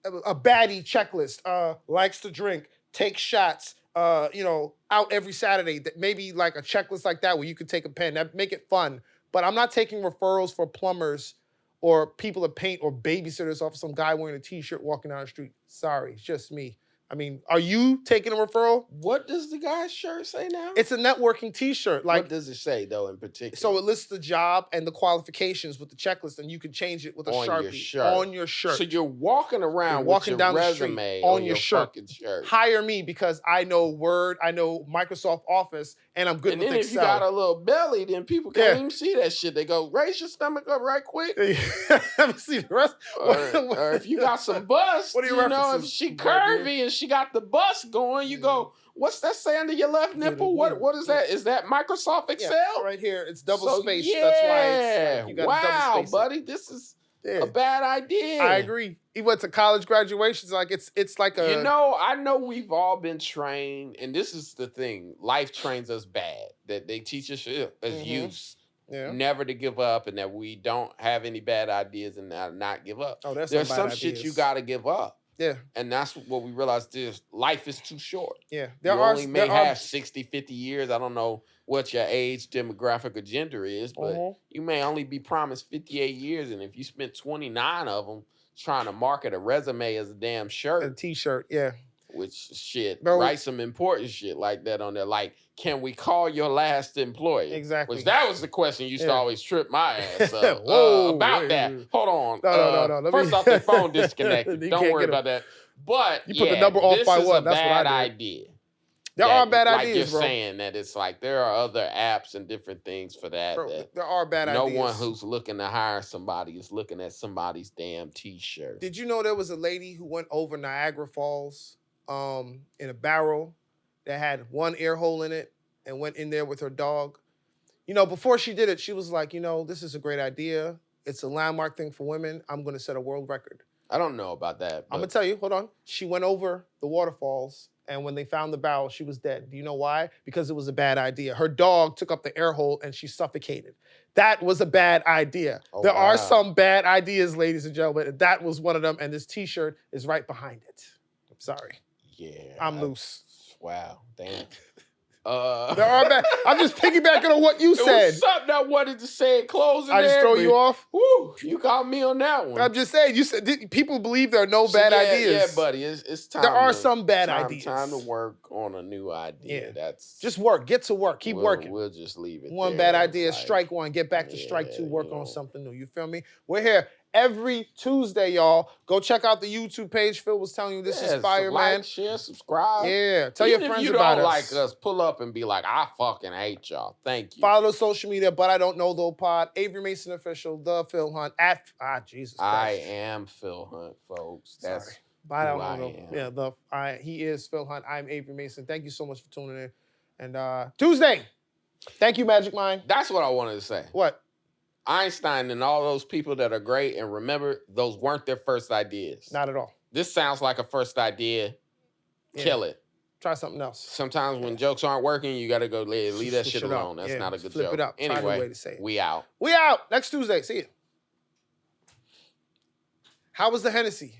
[SPEAKER 2] baddie checklist, likes to drink, takes shots, out every Saturday, that maybe like a checklist like that where you could take a pen, that make it fun. But I'm not taking referrals for plumbers or people that paint or babysitters off of some guy wearing a T-shirt walking down the street. Sorry, it's just me. I mean, are you taking a referral?
[SPEAKER 1] What does the guy's shirt say now?
[SPEAKER 2] It's a networking T-shirt. Like,
[SPEAKER 1] what does it say, though, in particular?
[SPEAKER 2] So it lists the job and the qualifications with the checklist, and you can change it with a Sharpie on your shirt.
[SPEAKER 1] So you're walking around with your
[SPEAKER 2] down
[SPEAKER 1] resume
[SPEAKER 2] the street on your
[SPEAKER 1] fucking shirt.
[SPEAKER 2] Hire me because I know Word, I know Microsoft Office, and I'm good with Excel.
[SPEAKER 1] And then if you got a little belly, then people can't even see that shit. They go, raise your stomach up right quick.
[SPEAKER 2] Let me see the rest.
[SPEAKER 1] Or if you got some bust,
[SPEAKER 2] what are your references?
[SPEAKER 1] If she curvy and she got the bust going, you go, what's that say under your left nipple? What is that? Is that Microsoft Excel?
[SPEAKER 2] Yeah, right here. It's double spaced. That's why it's like you got double space.
[SPEAKER 1] Buddy, this is
[SPEAKER 2] Yeah.
[SPEAKER 1] a bad idea.
[SPEAKER 2] I agree. He went to college graduations. Like it's like a.
[SPEAKER 1] You know, I know we've all been trained, and this is the thing: life trains us bad. That they teach us as youth never to give up, and that we don't have any bad ideas and not give up.
[SPEAKER 2] Oh,
[SPEAKER 1] there's some shit you got to give up.
[SPEAKER 2] Yeah.
[SPEAKER 1] And that's what we realized is life is too short.
[SPEAKER 2] Yeah.
[SPEAKER 1] You only may have 60, 50 years. I don't know what your age, demographic, or gender is, but you may only be promised 58 years. And if you spent 29 of them trying to market a resume as a damn shirt.
[SPEAKER 2] A t-shirt, yeah.
[SPEAKER 1] Which shit,
[SPEAKER 2] Bro,
[SPEAKER 1] write some important shit like that on there. Like, can we call your last employer?
[SPEAKER 2] Exactly.
[SPEAKER 1] Which that was the question used to always trip my ass up.
[SPEAKER 2] Whoa,
[SPEAKER 1] about that. Hold on.
[SPEAKER 2] No.
[SPEAKER 1] First off, the phone disconnected. Don't worry about that. But
[SPEAKER 2] you put the number off by one. That's what I did.
[SPEAKER 1] Idea.
[SPEAKER 2] There are bad
[SPEAKER 1] like
[SPEAKER 2] ideas,
[SPEAKER 1] you're
[SPEAKER 2] bro.
[SPEAKER 1] saying that it's like there are other apps and different things for that.
[SPEAKER 2] Bro,
[SPEAKER 1] that
[SPEAKER 2] there are bad ideas.
[SPEAKER 1] No one who's looking to hire somebody is looking at somebody's damn t-shirt.
[SPEAKER 2] Did you know there was a lady who went over Niagara Falls in a barrel that had one ear hole in it and went in there with her dog? You know, before she did it, she was like, you know, this is a great idea. It's a landmark thing for women. I'm going to set a world record.
[SPEAKER 1] I don't know about that.
[SPEAKER 2] I'm going to tell you. Hold on. She went over the waterfalls, and when they found the barrel, she was dead. Do you know why? Because it was a bad idea. Her dog took up the air hole, and she suffocated. That was a bad idea. There are some bad ideas, ladies and gentlemen. And that was one of them, and this T-shirt is right behind it. I'm sorry.
[SPEAKER 1] Yeah.
[SPEAKER 2] I'm loose.
[SPEAKER 1] Wow. Damn.
[SPEAKER 2] There are bad. I'm just piggybacking on what you said.
[SPEAKER 1] It was something I wanted to say in closing.
[SPEAKER 2] I just throw you off.
[SPEAKER 1] Woo, you caught me on that one.
[SPEAKER 2] I'm just saying. You said people believe there are no bad ideas.
[SPEAKER 1] Yeah, buddy. It's time.
[SPEAKER 2] There are some bad ideas.
[SPEAKER 1] Time to work on a new idea.
[SPEAKER 2] Yeah.
[SPEAKER 1] That's
[SPEAKER 2] just work. Get to work. Keep working.
[SPEAKER 1] We'll just leave it.
[SPEAKER 2] One bad idea, strike one. Get back to strike two. Work on something new. You feel me? We're here every Tuesday, y'all. Go check out the YouTube page. Phil was telling you this is fire, man.
[SPEAKER 1] Like, share, subscribe.
[SPEAKER 2] Yeah. Tell your friends about us. If you don't
[SPEAKER 1] like us, pull up and be like, I fucking hate y'all. Thank you.
[SPEAKER 2] Follow the social media, but I don't know though pod. Avery Mason Official, the Phil Hunt at Jesus Christ.
[SPEAKER 1] I am Phil Hunt, folks. That's
[SPEAKER 2] Sorry. But I don't
[SPEAKER 1] know.
[SPEAKER 2] Though. Yeah, he is Phil Hunt. I'm Avery Mason. Thank you so much for tuning in. And Tuesday. Thank you, Magic Mind.
[SPEAKER 1] That's what I wanted to say.
[SPEAKER 2] What?
[SPEAKER 1] Einstein and all those people that are great, and remember, those weren't their first ideas.
[SPEAKER 2] Not at all.
[SPEAKER 1] This sounds like a first idea. Yeah. Kill it.
[SPEAKER 2] Try something else.
[SPEAKER 1] Sometimes when jokes aren't working, you got to go leave that shit alone. That's not a good joke.
[SPEAKER 2] Flip it up.
[SPEAKER 1] Anyway,
[SPEAKER 2] Try a way to say it.
[SPEAKER 1] We out.
[SPEAKER 2] We out. Next Tuesday. See you. How was the Hennessy?